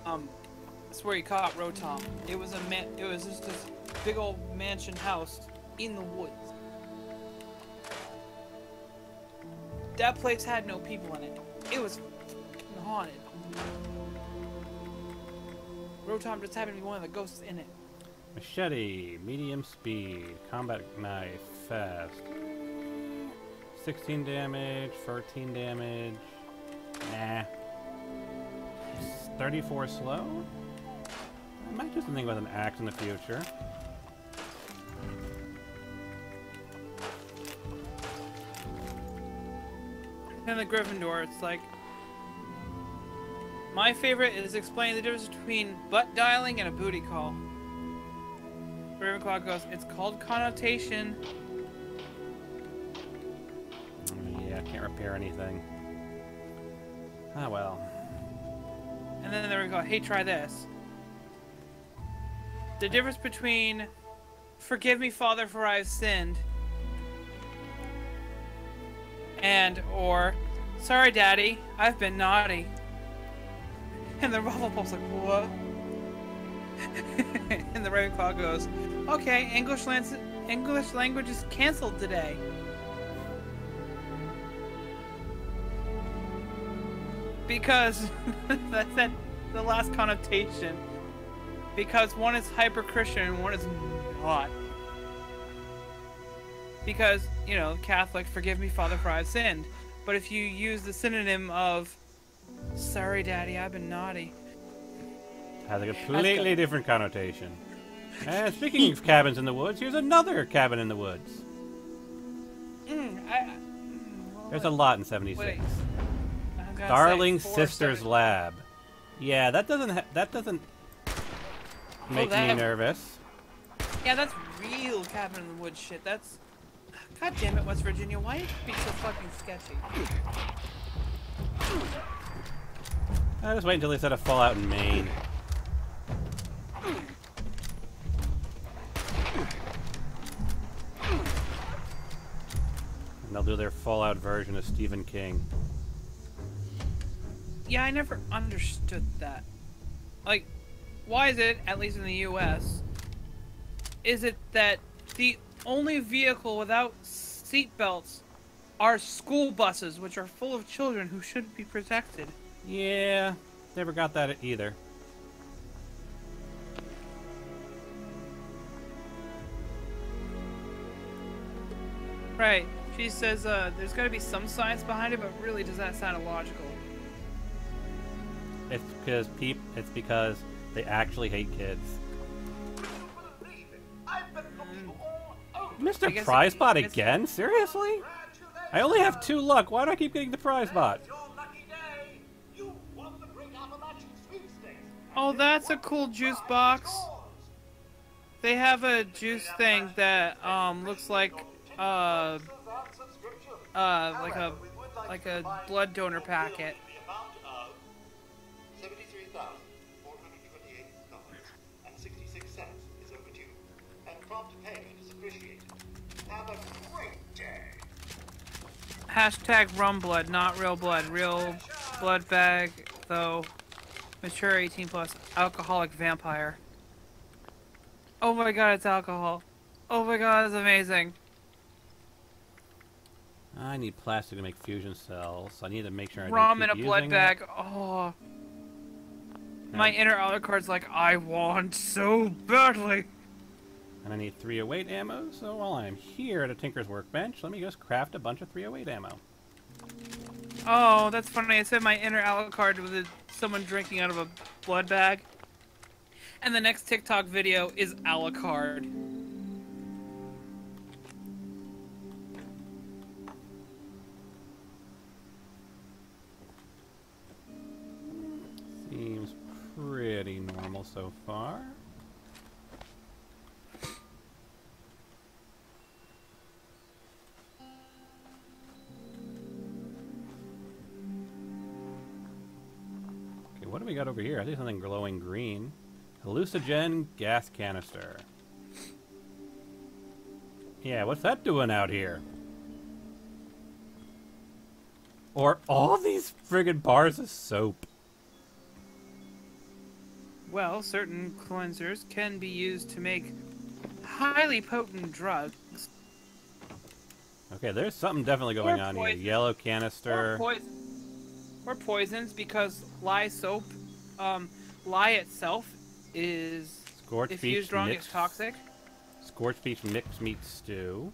That's where you caught Rotom. It was just this big old mansion house in the woods. That place had no people in it. It was haunted. Rotom just happened to be one of the ghosts in it. Machete, medium speed, combat knife, fast. 16 damage, 14 damage. Nah. 34 slow? I might do something with an axe in the future. In the Gryffindor, it's like... My favorite is explaining the difference between butt dialing and a booty call. Ravenclaw goes, it's called connotation. Yeah, can't repair anything. Ah, well. And then there we go, hey, try this. The difference between forgive me, Father, for I have sinned, and or sorry, Daddy, I've been naughty. And the Rufflepup's like, what? And the Ravenclaw goes, okay, English language is cancelled today. Because that's the last connotation. Because one is hyper-Christian and one is not. Because, you know, Catholic, forgive me, Father, for I've sinned. But if you use the synonym of sorry, Daddy, I've been naughty. Has a completely different connotation. And speaking of cabins in the woods, here's another cabin in the woods. There's a lot in 76. Wait. Darling Sister's Lab. Yeah, that doesn't make me nervous. Yeah, that's real cabin in the woods shit. That's... God damn it, West Virginia. Why are you being so fucking sketchy? I'll just wait until they set a Fallout in Maine. And they'll do their Fallout version of Stephen King. Yeah, I never understood that. Like, why is it, at least in the US, is it that the only vehicle without seatbelts are school buses, which are full of children who shouldn't be protected? Yeah, never got that either. Right. She says there's got to be some science behind it, but really does that sound illogical? It's because they actually hate kids. Mr. Prizebot again? Seriously? I only have 2 luck. Why do I keep getting the Prizebot? Oh, that's a cool juice box. They have a juice thing that looks like like a blood donor packet. $73,428.66 is overdue, and prompt payment is appreciated. Have a great day. Hashtag rum blood, not real blood. Real blood bag, though. Mature 18 plus. Alcoholic vampire. Oh my god, it's alcohol. Oh my god, it's amazing. I need plastic to make fusion cells. So I need to make sure I Rum don't in keep a blood using bag. it. Oh. My inner Alucard's like, I want so badly. And I need 308 ammo, so while I'm here at a Tinker's Workbench, let me just craft a bunch of 308 ammo. Oh, that's funny. I said my inner Alucard was someone drinking out of a blood bag. And the next TikTok video is a la carte. Seems pretty normal so far. Okay, what do we got over here? I see something glowing green. Hallucinogen gas canister. Yeah, what's that doing out here? Or all these friggin' bars of soap. Well, certain cleansers can be used to make highly potent drugs. Okay, there's something definitely going on here. Yellow canister. Or poisons, because lye soap, lye itself is, Scorched if beach used wrong, mix. it's toxic. Scorched beach mixed meat stew.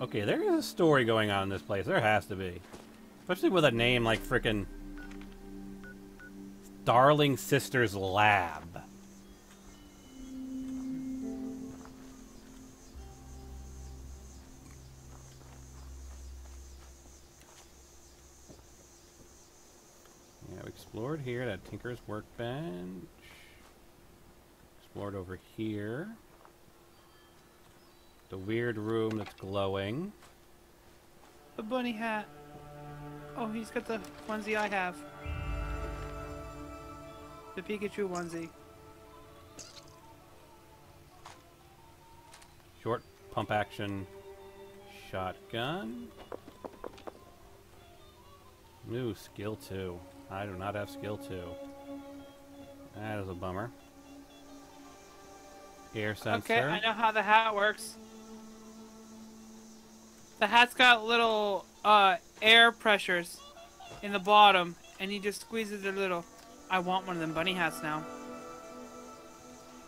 Okay, there is a story going on in this place. There has to be. Especially with a name like frickin' Darling Sisters Lab. Yeah, we explored here at Tinker's Workbench. Explored over here. The weird room that's glowing. The bunny hat. Oh, he's got the onesie I have. The Pikachu onesie. Short pump action shotgun. New skill 2. I do not have skill 2. That is a bummer. Air sensor. Okay, I know how the hat works. The hat's got little air pressures in the bottom, and you just squeeze it a little. I want one of them bunny hats now.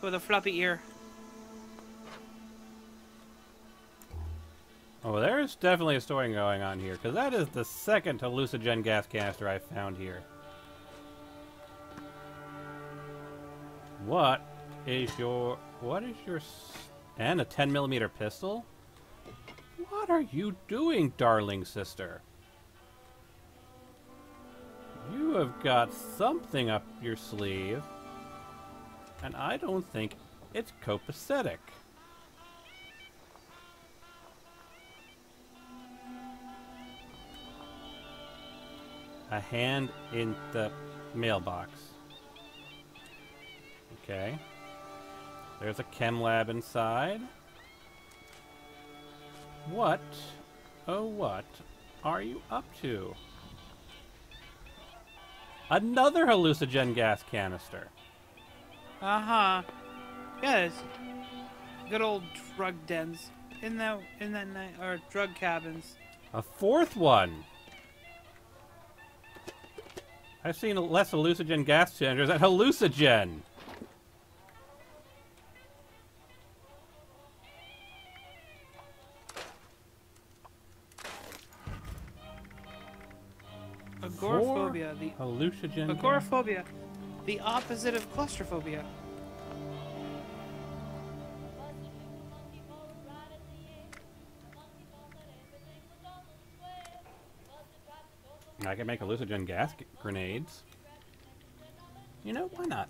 With a floppy ear. Oh, there's definitely a story going on here, because that is the second hallucinogen gas canister I found here. What is your... And a 10mm pistol? What are you doing, darling sister? You have got something up your sleeve, and I don't think it's copacetic. A hand in the mailbox. Okay. There's a chem lab inside. What, oh what, are you up to? Another hallucinogen gas canister. Uh-huh. Yes. Good old drug dens. In that night, or drug cabins. A fourth one. I've seen less hallucinogen gas canisters than hallucinogen. Agoraphobia. Hallucinogen. Agoraphobia. The opposite of claustrophobia. I can make hallucinogen gas grenades. You know, why not?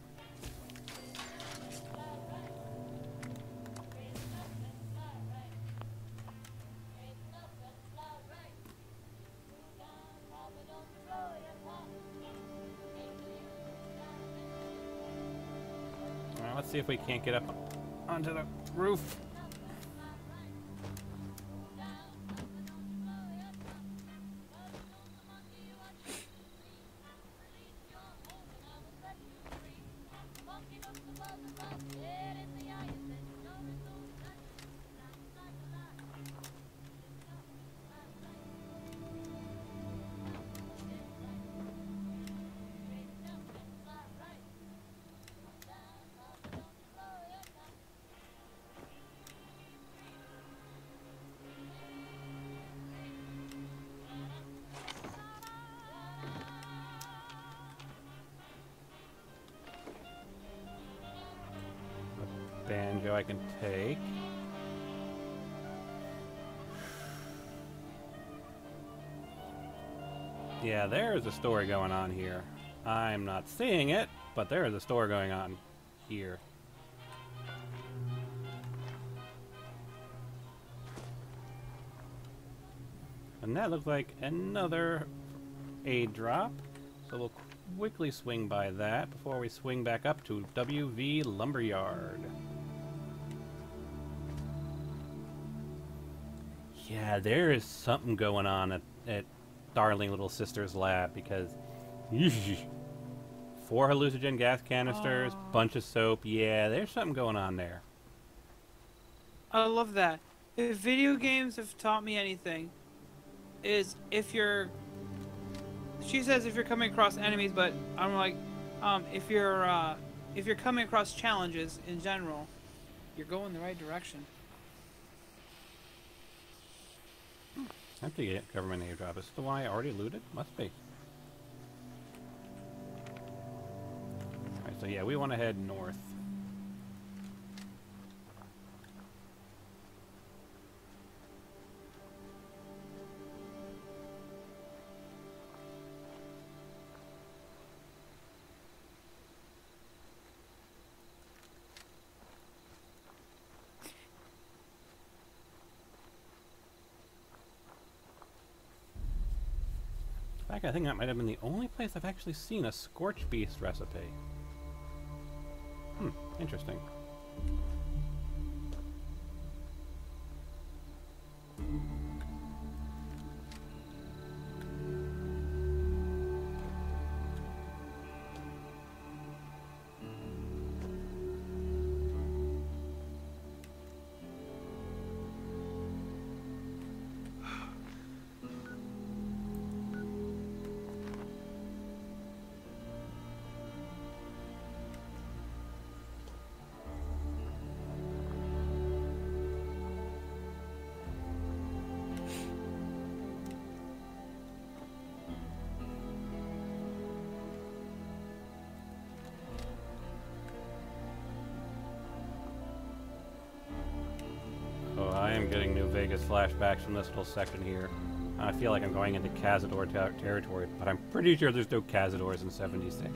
Well, let's see if we can't get up onto the roof. I can take. Yeah, there is a story going on here. I'm not seeing it, but there is a story going on here. And that looks like another aid drop. So we'll quickly swing by that before we swing back up to WV Lumberyard. Yeah, there is something going on at Darling Little Sister's lab because 4 hallucinogen gas canisters, bunch of soap. Yeah, there's something going on there. I love that. If video games have taught me anything, is if you're... She says if you're coming across enemies, but I'm like, if you're coming across challenges in general, you're going the right direction. Empty government airdrop. Is this the one I already looted? Must be. Alright, so yeah, we want to head north. In fact, I think that might have been the only place I've actually seen a Scorch Beast recipe. Interesting. Oh, I am getting New Vegas flashbacks from this little section here. I feel like I'm going into Cazador territory, but I'm pretty sure there's no Cazadors in 76.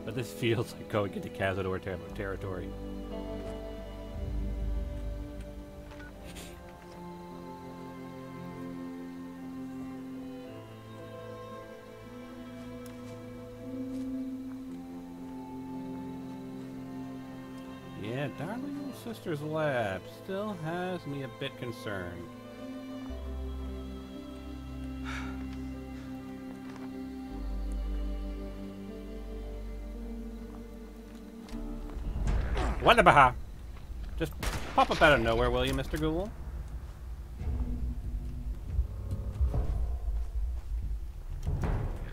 But this feels like going into Cazador territory. Yeah, Darling Little Sister's lab still has me a bit concerned. What the baha? Just pop up out of nowhere, will you, Mr. Ghoul?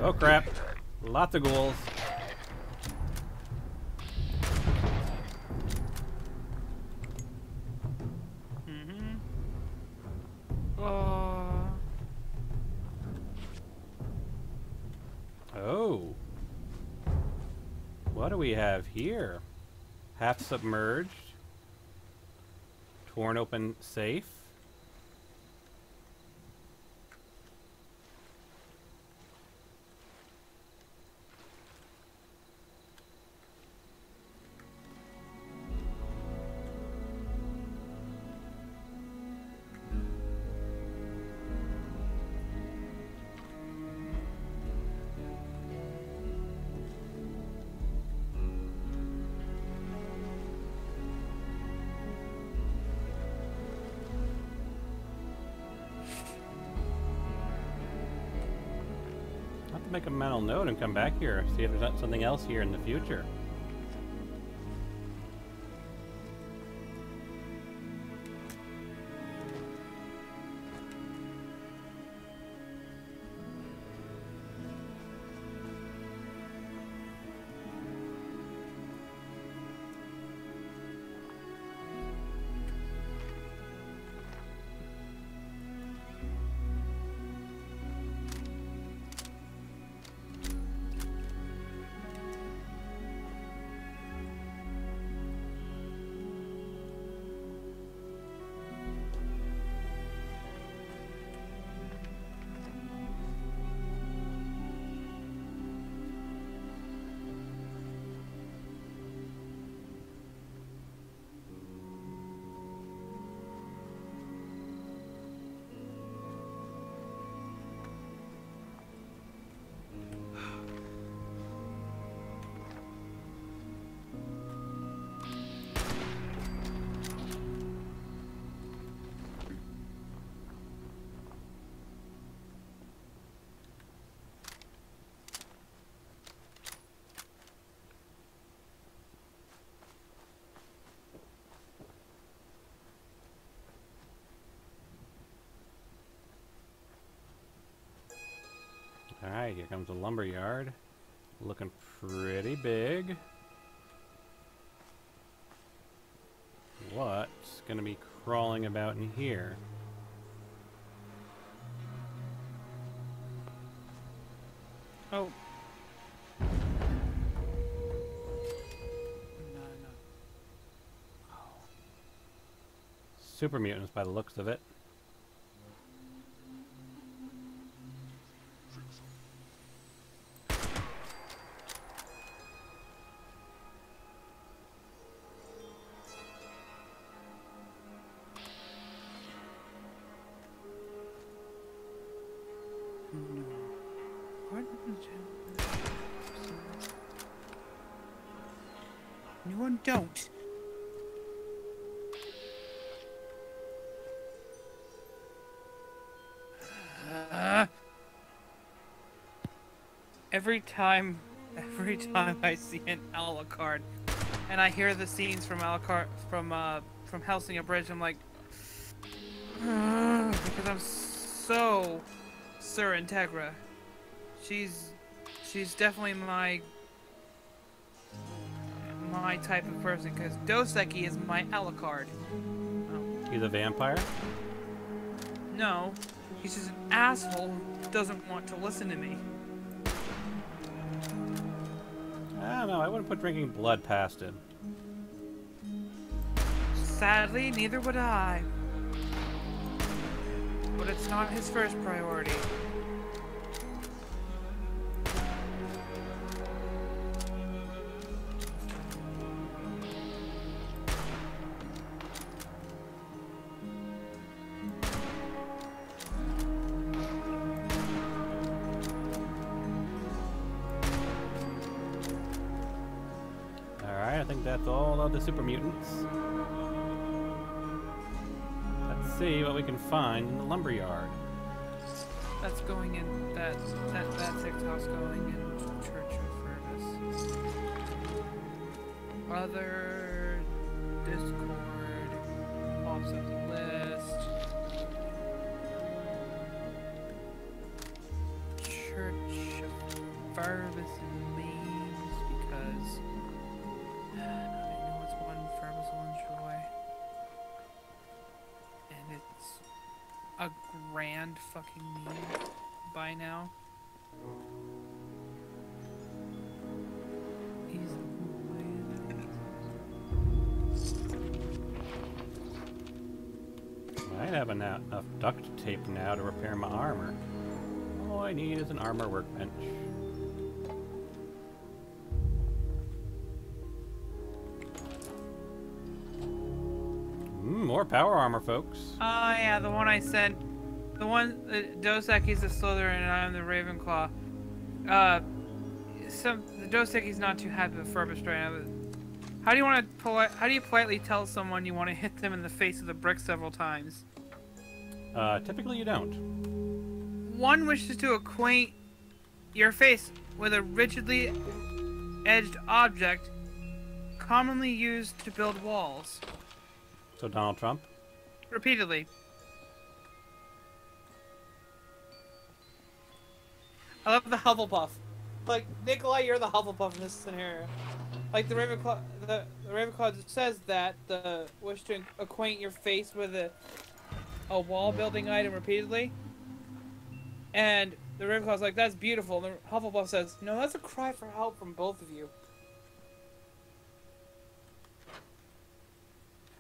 Oh crap. Lots of ghouls. Oh. What do we have here? Half submerged. Torn open safe. Make a mental note and come back here, see if there's something else here in the future. Alright, here comes the lumberyard. Looking pretty big. What's gonna be crawling about in here? Oh. No. Super mutants by the looks of it. No one don't. Every time I see an Alucard, and I hear the scenes from Alucard from Hellsinger Bridge, I'm like, because I'm so Sir Integra. She's definitely my type of person, because Dos Equis is my Alucard. Oh. He's a vampire? No, he's just an asshole who doesn't want to listen to me. I don't know, I wouldn't put drinking blood past him. Sadly, neither would I. But it's not his first priority. Alright, I think that's all of the super mutants. Let's see what we can find in the lumberyard. That's going in that TikTok's going in Church of Furnace. Other Discord pops up the list. Church of Furnace memes because I know it's one Furnace, one Joy. And it's a grand fucking meme by now. I have enough duct tape now to repair my armor. All I need is an armor workbench. More power armor, folks. Oh yeah, the one I sent. The one, Dos Equis the Slytherin and I'm the Ravenclaw. The Dos Equis not too happy with Furbist right now. How do you politely tell someone you want to hit them in the face with a brick several times? Typically you don't. One wishes to acquaint your face with a rigidly edged object commonly used to build walls. So Donald Trump? Repeatedly. I love the Hufflepuff. Like, Nikolai, you're the Hufflepuff in this scenario. Like, the Ravenclaw, the Ravenclaw says that the wish to acquaint your face with a wall building item repeatedly. And the Ravenclaw's like, that's beautiful. And the Hufflepuff says, no, that's a cry for help from both of you.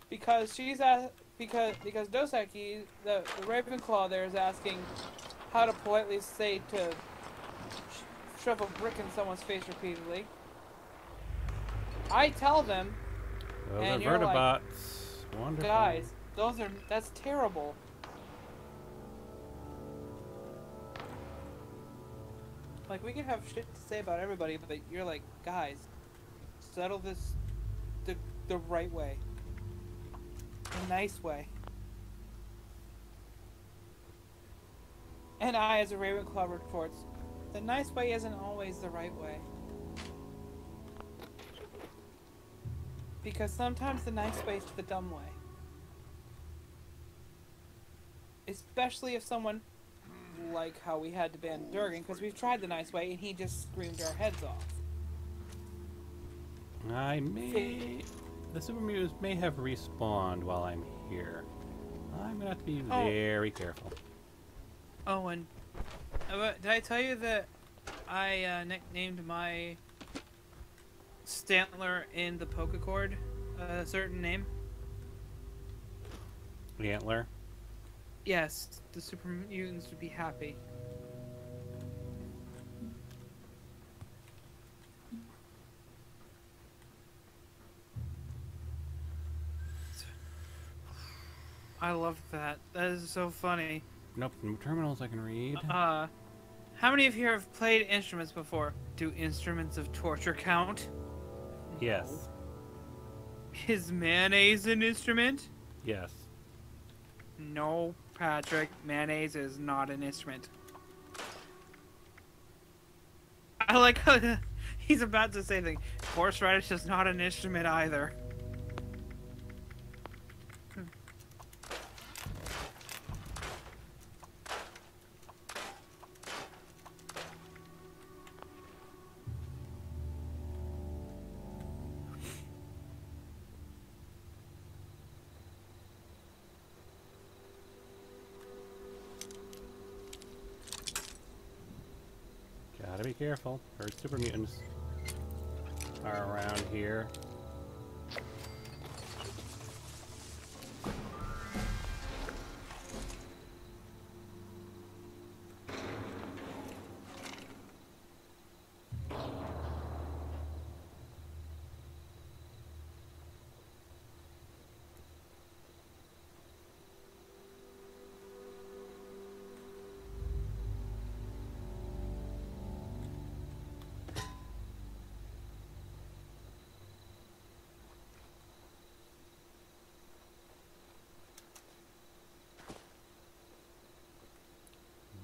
Because because Dos Equis, the Ravenclaw there is asking how to politely say to shove a brick in someone's face repeatedly. I tell them, Those and are you're vertibots. like, Wonderful. guys, that's terrible. Like, we can have shit to say about everybody, but you're like, guys, settle this the right way. A nice way. And I, as a Ravenclaw, reports, the nice way isn't always the right way. Because sometimes the nice way is the dumb way. Especially if someone like how we had to ban Durgan, because we've tried the nice way and he just screamed our heads off. The super mutants may have respawned while I'm here. I'm gonna have to be very careful. Oh, and did I tell you that I nicknamed my Stantler in the Pokecord a certain name? The antler. Yes, the super mutants would be happy. I love that. That is so funny. Nope, no terminals I can read. How many of you have played instruments before? Do instruments of torture count? Yes. Is mayonnaise an instrument? Yes. No, Patrick. Mayonnaise is not an instrument. I like how he's about to say things. Horseradish is not an instrument either. Gotta be careful. Heard super mutants are around here.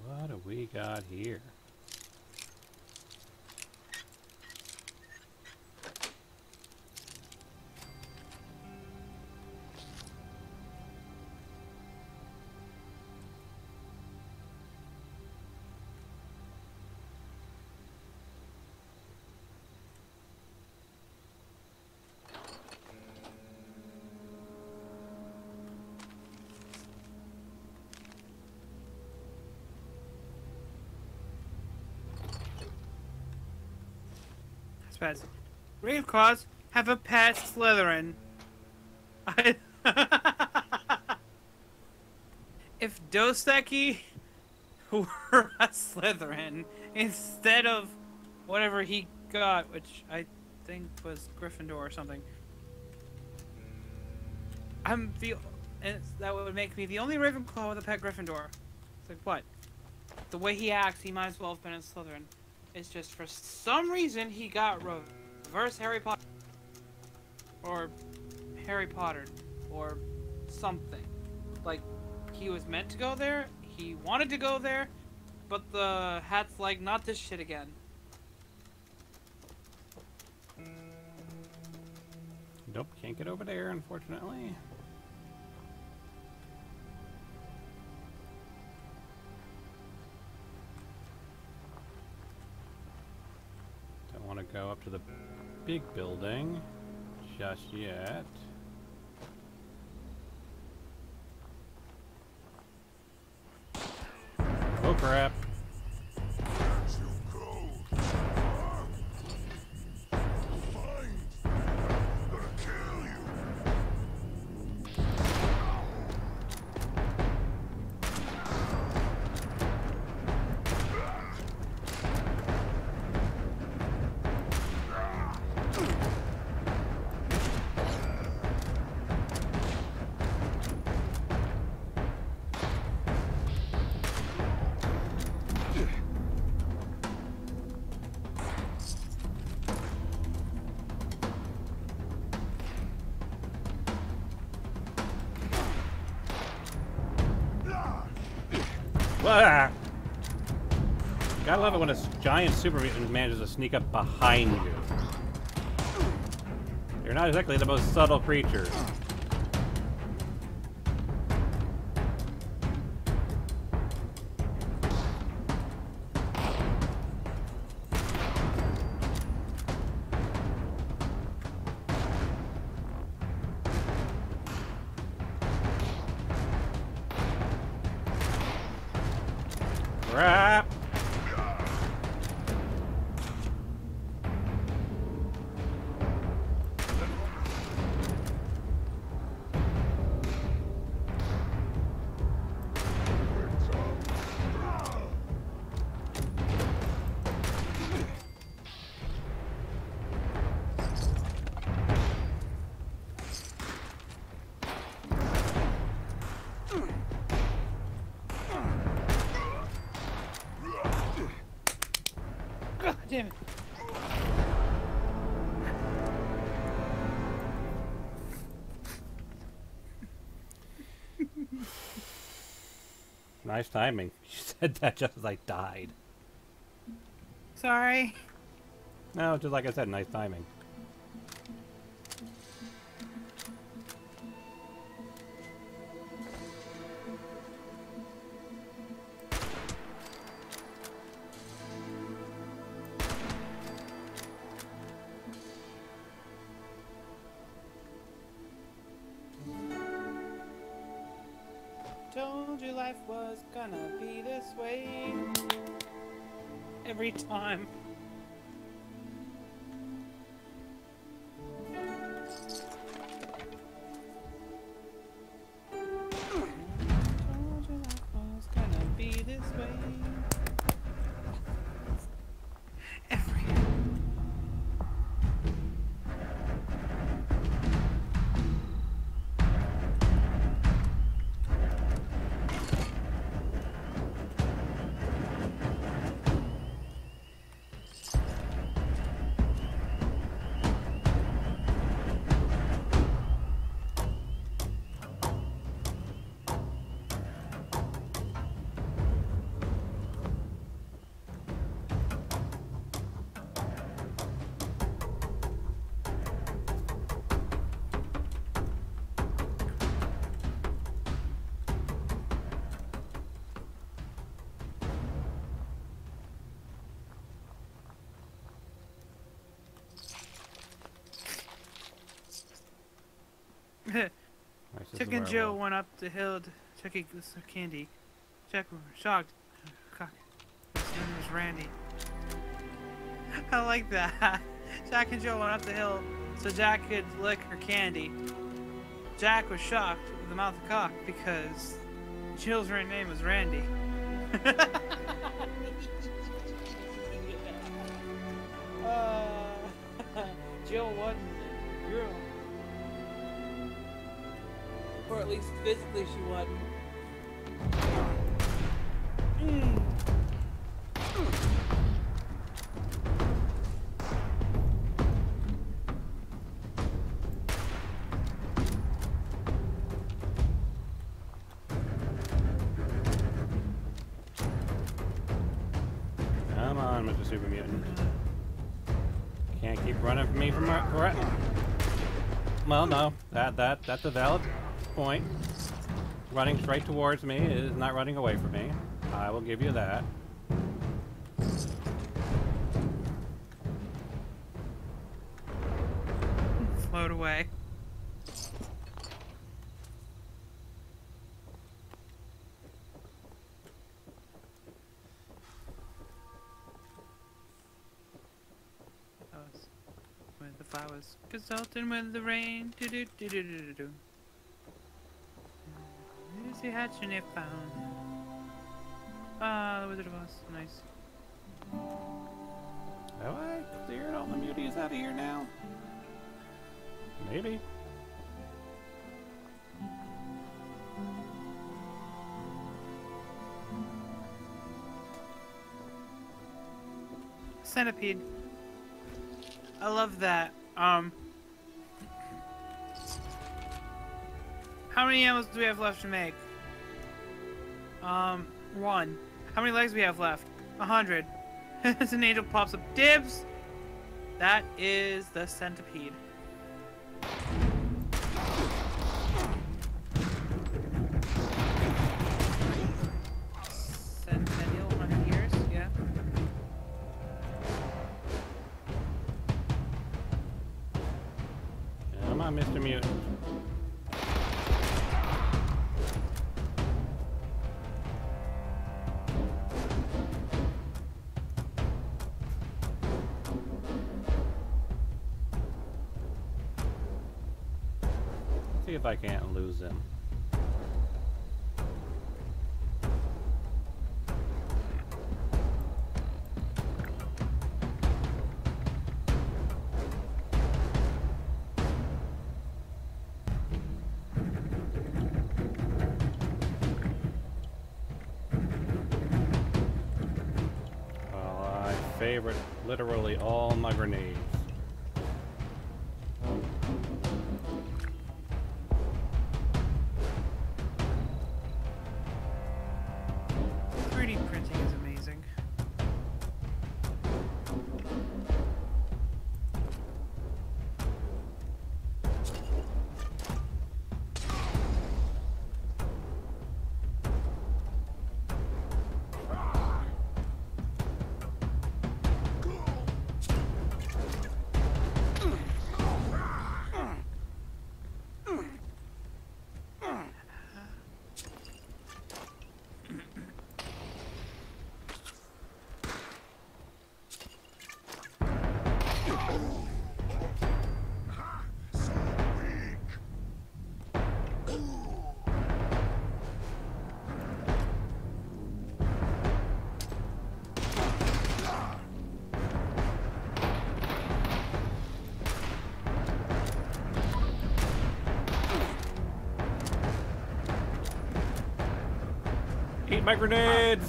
What do we got here? Pets. Raveclaws have a pet Slytherin. If Doseki were a Slytherin instead of whatever he got, which I think was Gryffindor or something, and that would make me the only Ravenclaw with a pet Gryffindor. It's like, what? The way he acts, he might as well have been a Slytherin. It's just for some reason he got reverse Harry Potter. Or Harry Potter. Or something. Like, he was meant to go there, he wanted to go there, but the hat's like, not this shit again. Nope, can't get over there, unfortunately. Don't want to go up to the big building just yet. Oh crap. Ah! Gotta love it when a giant super mutant manages to sneak up behind you. You're not exactly the most subtle creatures. Crap! God damn it. Nice timing. You said that just as I died. Sorry. No, just like I said, nice timing. Told you life was gonna be this way. Every time. Told you life was gonna be this way. Every Chuck and Joe went up the hill to check some candy. Chuck was shocked. Cock. His name was Randy. I like that. Jack and Joe went up the hill so Jack could lick her candy. Jack was shocked with the mouth of cock because Jill's real name was Randy. Jill wasn't a girl. Or at least physically she wasn't. Come on, Mr. Super Mutant. Can't keep running from me from right. Well, no, that's a valid point. Running straight towards me is not running away from me. I will give you that. Float away. When the flowers consulting with the rain. Do do do do do do. Is the hatch and it found? Ah, the Wizard of Oz. Nice. Have I cleared all the muties out of here now? Maybe. Centipede. I love that. How many animals do we have left to make? 1. How many legs do we have left? 100. As an angel pops up. Dibs! That is the centipede. Centennial, 100 years, yeah. Come on, Mr. Mutant. see if I can't lose him. Well, I favorite literally all my grenades. 3D printing is amazing. Eat my grenades!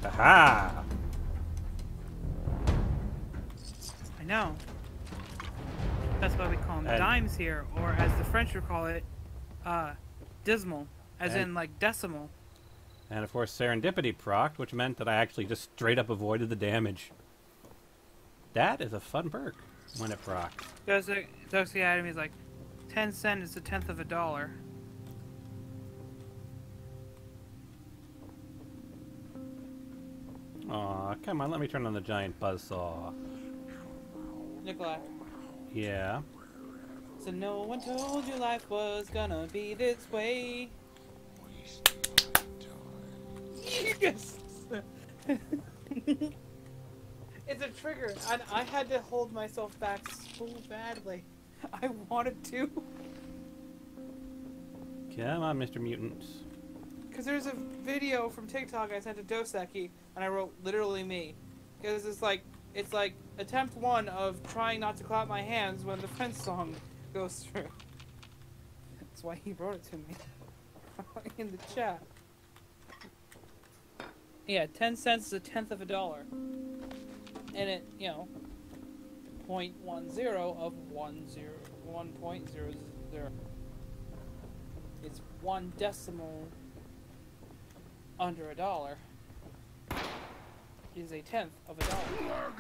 Aha! I know. That's why we call them And- dimes here, or as the French would call it, dismal, as And- in like decimal. And of course serendipity procced, which meant that I actually just straight up avoided the damage. That is a fun perk when it procs. Doxy Academy is like 10 cents is a tenth of a dollar. Aw, come on, let me turn on the giant buzzsaw. Nikolai. Yeah. So no one told you life was gonna be this way. Yes! It's a trigger, and I had to hold myself back so badly. I wanted to. Come on, Mr. Mutant. Because there's a video from TikTok I sent to Doseki, and I wrote literally me. Because it's like attempt 1 of trying not to clap my hands when the French song goes through. That's why he wrote it to me in the chat. Yeah, 10 cents is a tenth of a dollar. And it, 0.10 of 1.00. It's 1 decimal under a dollar. Is a tenth of a dollar.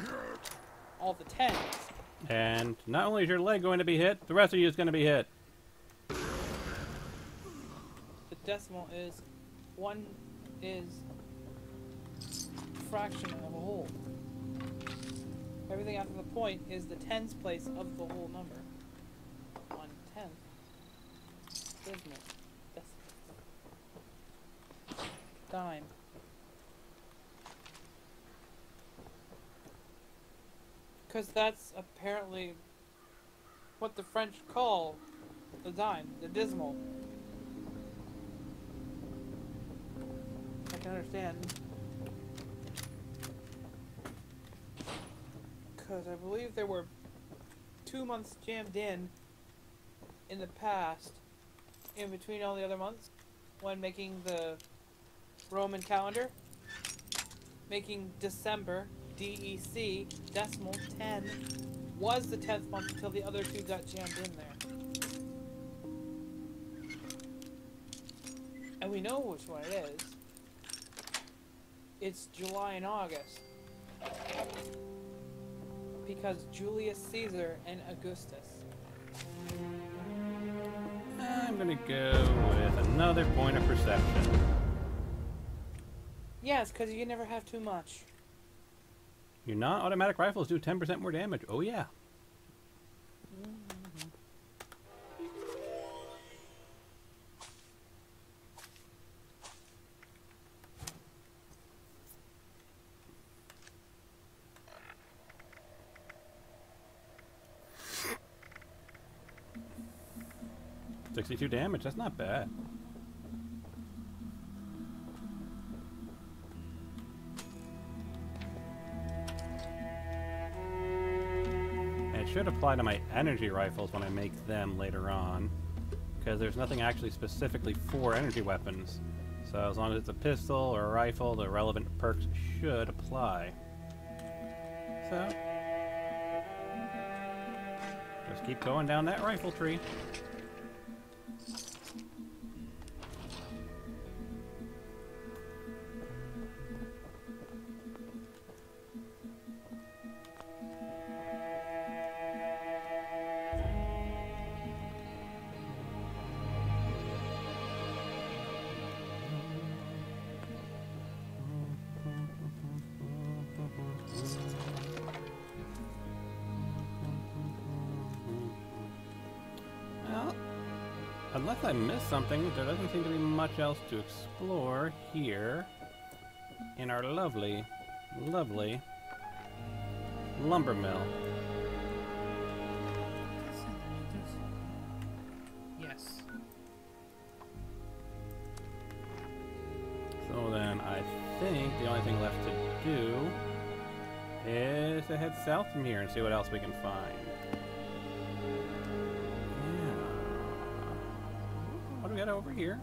All the tens. And not only is your leg going to be hit, the rest of you is going to be hit. The decimal is 1 is fraction of a whole. Everything after the point is the tens place of the whole number. 1/10. Decimal. Dime. Because that's apparently what the French call the dime, the decimal. I can understand. Because I believe there were 2 months jammed in the past, in between all the other months, when making the Roman calendar, making December, DEC, decimal 10, was the 10th month until the other 2 got jammed in there. And we know which one it is. It's July and August. Because Julius Caesar and Augustus. I'm going to go with another point of perception. Yes, because you can never have too much. Your non-automatic rifles do 10% more damage. Oh yeah. 62 damage, that's not bad. And it should apply to my energy rifles when I make them later on, because there's nothing actually specifically for energy weapons. So as long as it's a pistol or a rifle, the relevant perks should apply. So, just keep going down that rifle tree. Unless I missed something, there doesn't seem to be much else to explore here in our lovely, lovely lumber mill. Yes. So then I think the only thing left to do is to head south from here and see what else we can find. What do we got over here?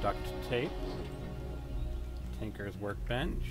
Duct tape, Tinker's workbench,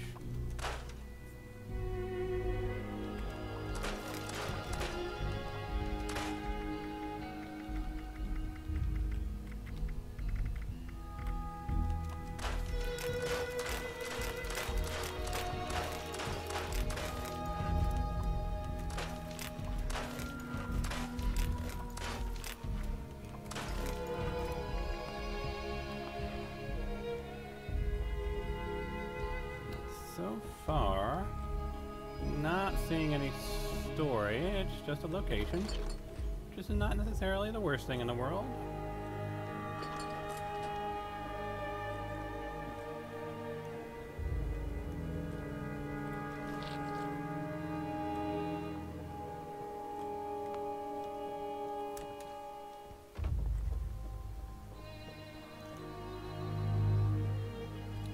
so far, not seeing any storage, just a location, which is not necessarily the worst thing in the world.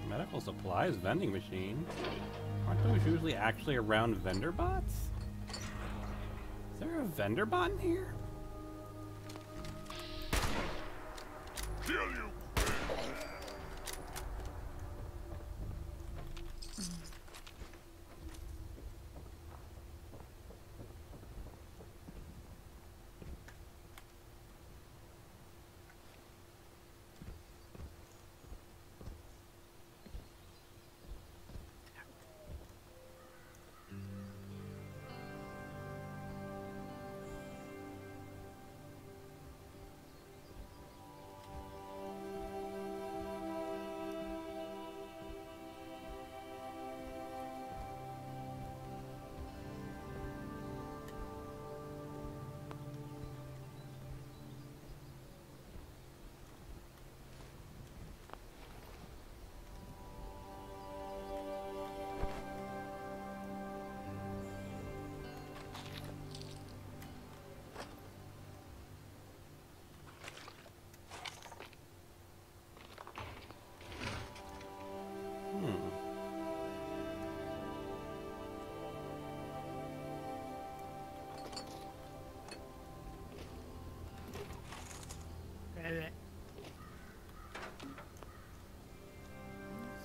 Medical supplies vending machine. Aren't those usually actually around vendor bots? Is there a vendor bot in here? Kill you!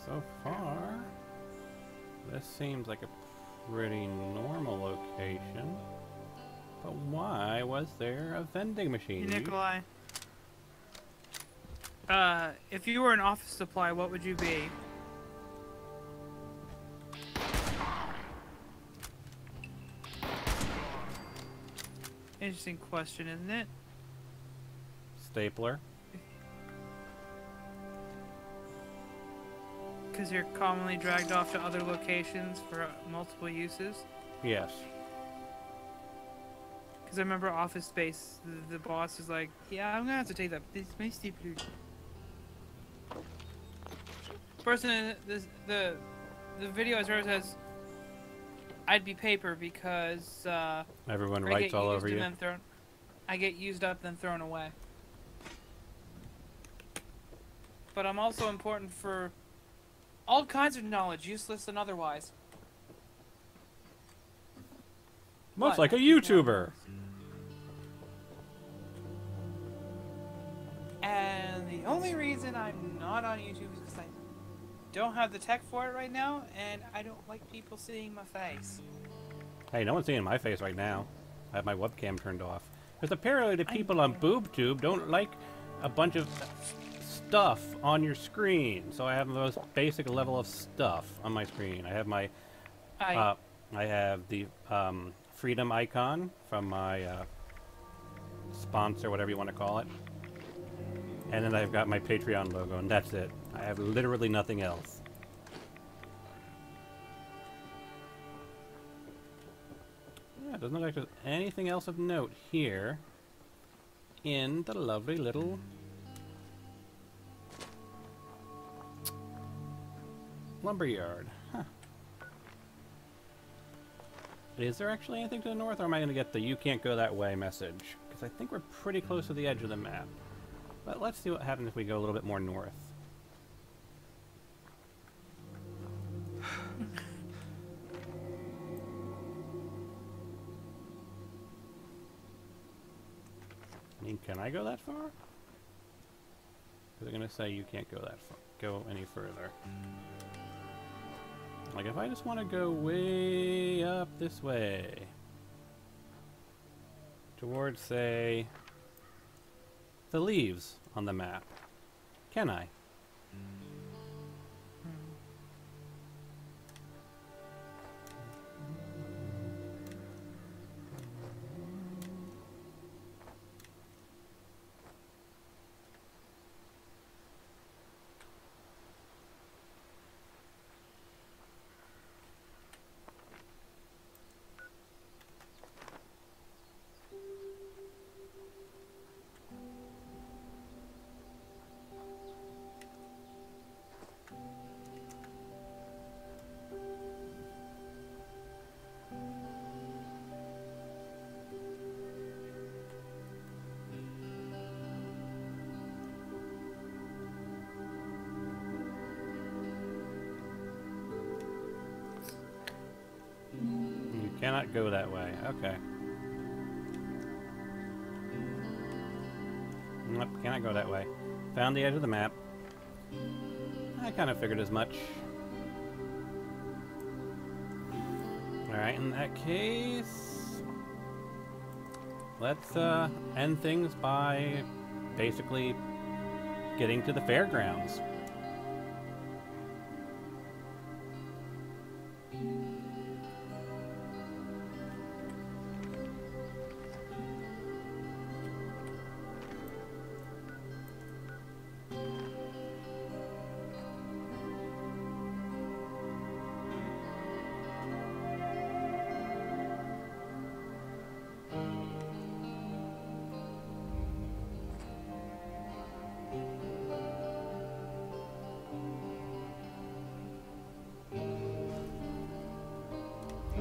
So far, this seems like a pretty normal location. But why was there a vending machine? Hey, Nikolai. If you were an office supply, what would you be? Interesting question, isn't it? Stapler. Because you're commonly dragged off to other locations for multiple uses. Yes. Because I remember Office Space, the boss is like, yeah, I'm gonna have to take that. This my stapler. Person in the video as far says, I'd be paper because Everyone I writes get all used over and you. then thrown. I get used up then thrown away. But I'm also important for all kinds of knowledge, useless and otherwise. Much What? like a I keep one of YouTuber. And the only reason I'm not on YouTube is because I don't have the tech for it right now, and I don't like people seeing my face. Hey, no one's seeing my face right now. I have my webcam turned off. Because apparently the I people on know. BoobTube don't like a bunch of stuff on your screen. So I have the most basic level of stuff on my screen. I have my, I have the freedom icon from my sponsor, whatever you want to call it. And then I've got my Patreon logo, and that's it. I have literally nothing else. Yeah, it doesn't look like there's anything else of note here in the lovely little lumberyard. Huh. Is there actually anything to the north, or am I going to get the "you can't go that way" message? Because I think we're pretty close to the edge of the map. But let's see what happens if we go a little bit more north. I mean, can I go that far? They're going to say you can't go that far, go any further. Like, if I just want to go way up this way, towards, say, the leaves on the map, can I? You cannot go that way. Okay. Nope, cannot go that way. Found the edge of the map. I kind of figured as much. Alright, in that case, let's end things by basically getting to the fairgrounds.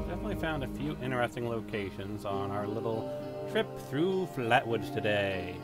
Definitely found a few interesting locations on our little trip through Flatwoods today.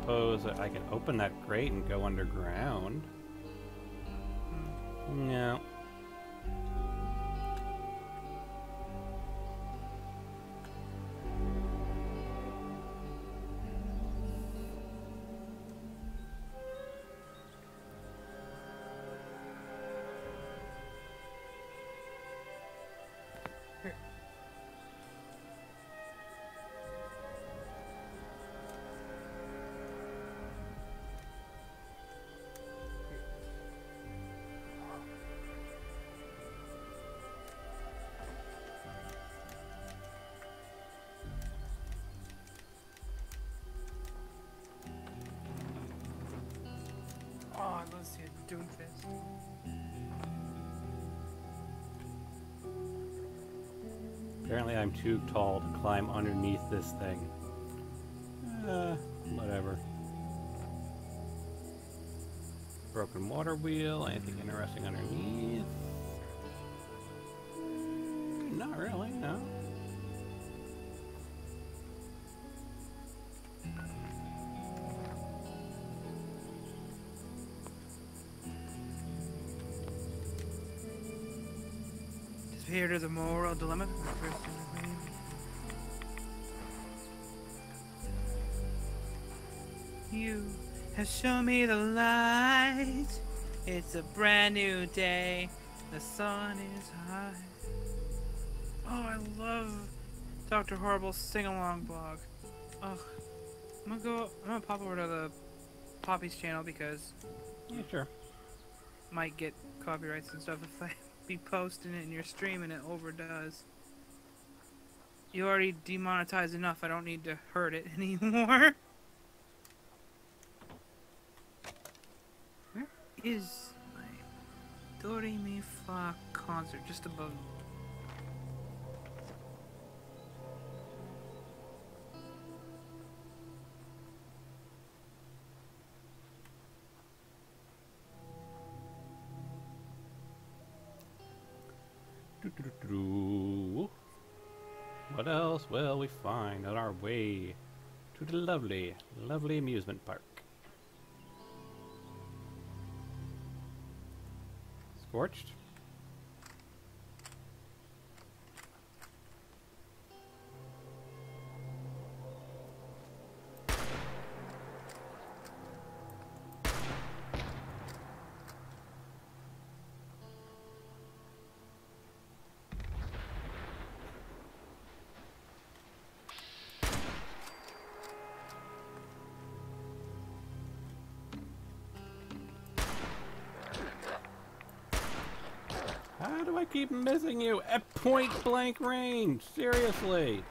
suppose that I can open that grate and go underground. No. Oh, let's see a doomfist. Apparently I'm too tall to climb underneath this thing. Whatever. Broken water wheel, anything interesting underneath? Not really, no. Here to the moral dilemma. You have shown me the light. It's a brand new day. The sun is high. Oh, I love Dr. Horrible's sing-along blog. Ugh. I'm gonna pop over to the Poppy's channel because Yeah, sure. might get copyrights and stuff if I be posting it in your stream and it overdoes. You already demonetized enough, I don't need to hurt it anymore. Where is my Do Re Mi Fa concert? Just above. What else will we find on our way to the lovely, lovely amusement park? Scorched? How do I keep missing you at point blank range? Seriously.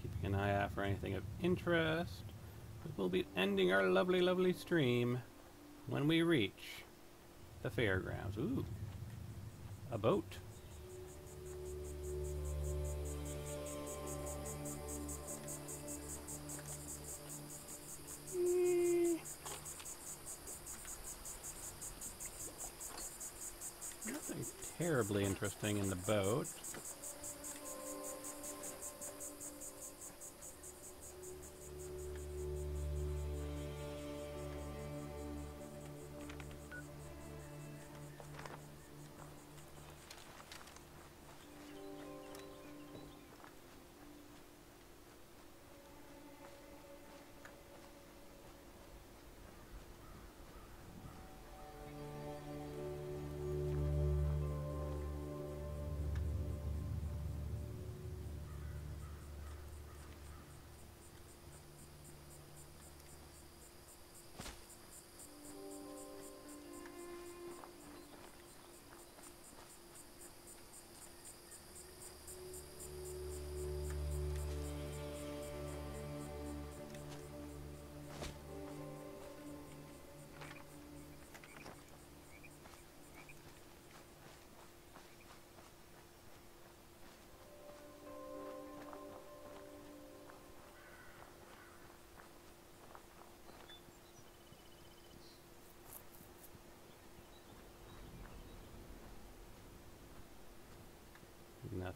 Keeping an eye out for anything of interest. We'll be ending our lovely, lovely stream when we reach the fairgrounds. Ooh, a boat. Nothing terribly interesting in the boat.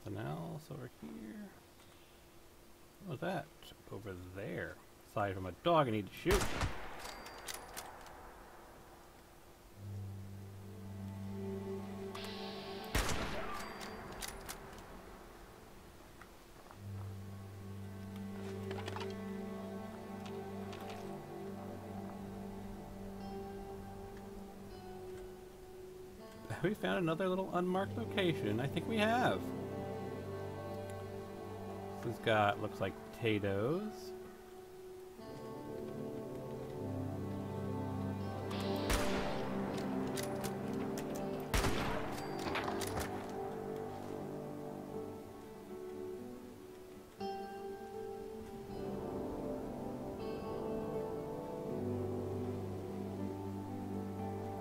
Nothing else over here. What was that? Over there. Aside from a dog I need to shoot. We found another little unmarked location. I think we have. This has got, looks like potatoes.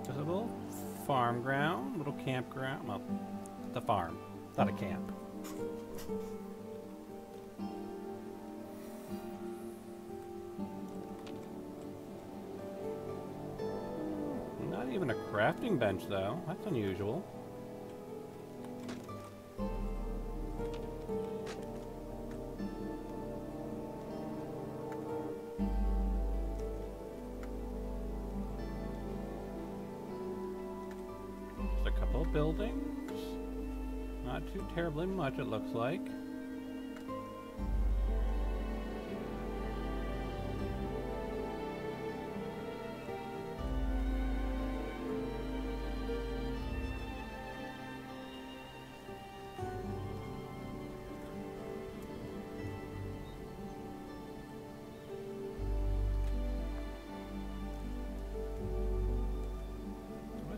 There's a little farm ground, little campground. Well, the farm, not a camp. Not even a crafting bench, though. That's unusual. Just a couple of buildings. Not too terribly much, it looks like.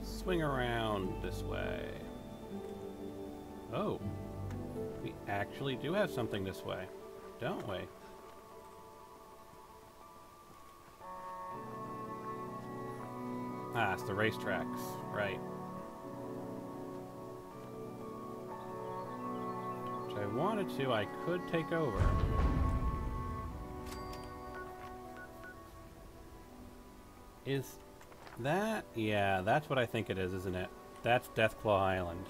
Swing around this way. Oh, we actually do have something this way, don't we? Ah, it's the racetracks, right. If I wanted to, I could take over. Is that? Yeah, that's what I think it is, isn't it? That's Deathclaw Island.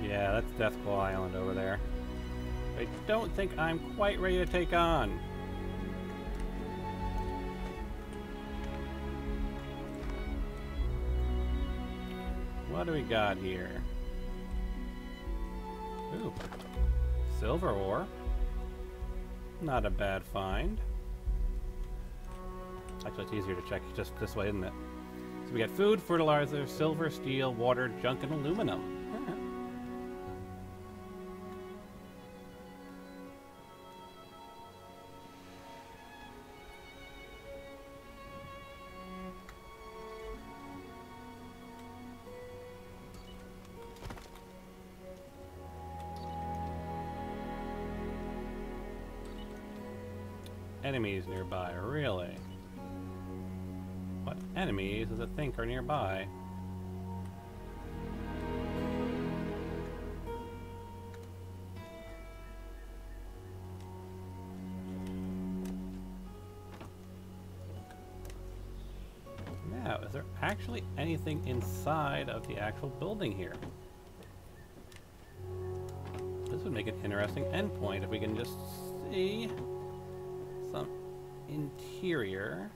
Yeah, that's Deathclaw Island over there. I don't think I'm quite ready to take on. What do we got here? Ooh, silver ore. Not a bad find. Actually, it's easier to check just this way, isn't it? So we got food, fertilizer, silver, steel, water, junk, and aluminum. Enemies nearby, really? What enemies does it think are nearby? Now, is there actually anything inside of the actual building here? This would make an interesting endpoint if we can just see some interior.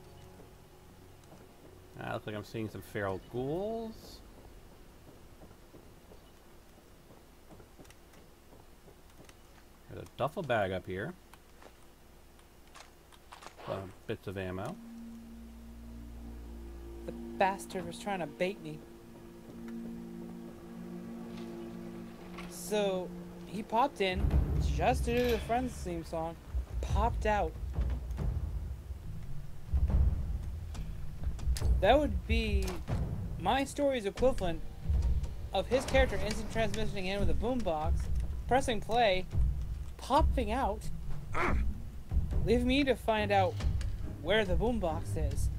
Looks like I'm seeing some feral ghouls. There's a duffel bag up here. Some bits of ammo. The bastard was trying to bait me. So, he popped in just to do the Friends theme song, popped out. That would be my story's equivalent of his character instant transmitting in with a boombox, pressing play, popping out, Leave me to find out where the boombox is.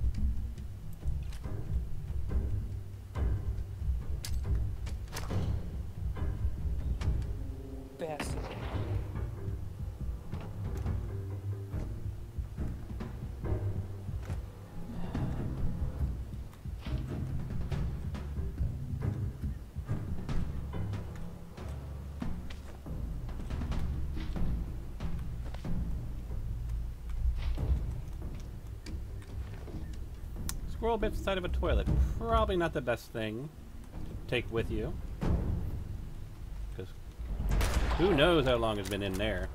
Bastard. Squirrel bits inside of a toilet. Probably not the best thing to take with you. Because who knows how long it's been in there.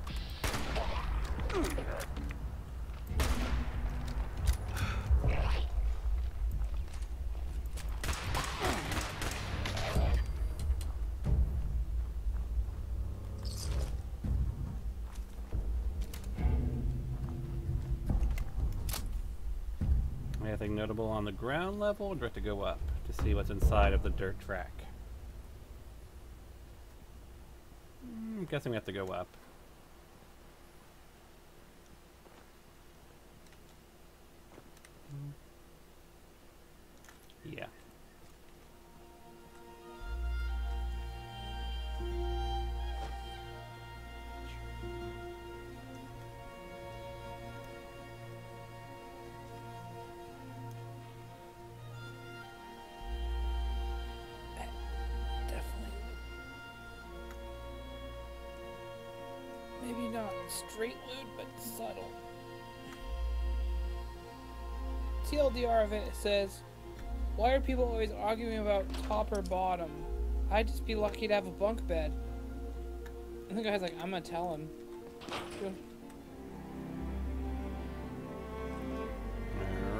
Anything notable on the ground level, or do we have to go up to see what's inside of the dirt track? I'm guessing we have to go up. Yeah. Maybe not straight loot, but subtle. TLDR of it says, why are people always arguing about top or bottom? I'd just be lucky to have a bunk bed. And the guy's like, I'm gonna tell him.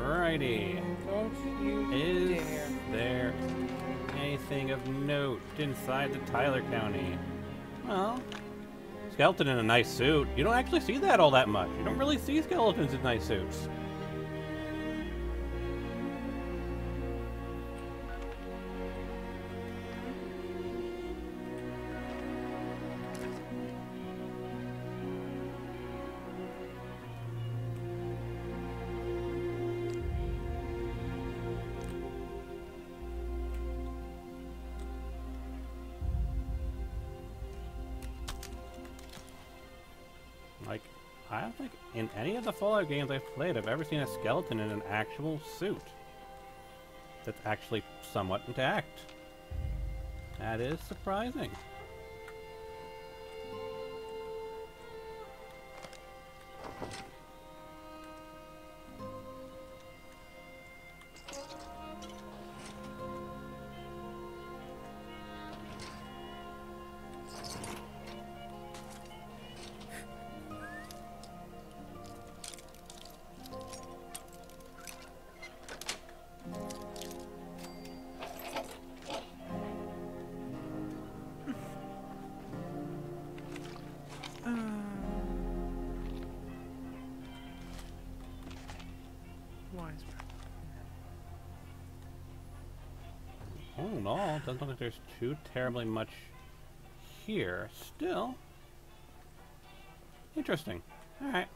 Alrighty. Don't you Is dare. there anything of note inside the Tyler County? Well, skeleton in a nice suit. You don't actually see that all that much. You don't really see skeletons in nice suits. Like, I don't think in any of the Fallout games I've played I've ever seen a skeleton in an actual suit that's actually somewhat intact. That is surprising. All in all, doesn't look like there's too terribly much here. Still, interesting. Alright.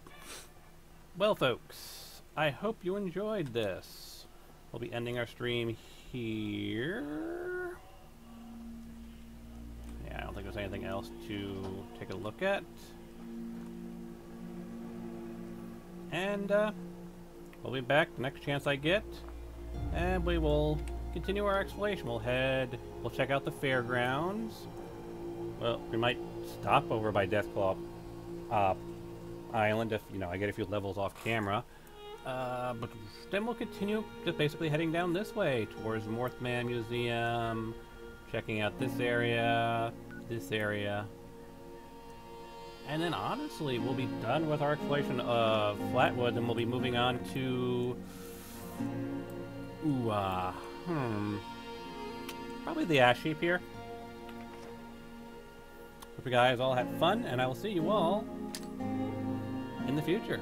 Well, folks, I hope you enjoyed this. We'll be ending our stream here. Yeah, I don't think there's anything else to take a look at. And, we'll be back the next chance I get. And we will continue our exploration. We'll check out the fairgrounds. Well, we might stop over by Deathclaw Island if, I get a few levels off camera. But then we'll continue just basically heading down this way towards Mothman Museum, checking out this area. And then honestly, we'll be done with our exploration of Flatwoods and we'll be moving on to probably the ash heap here. Hope you guys all had fun, and I will see you all in the future.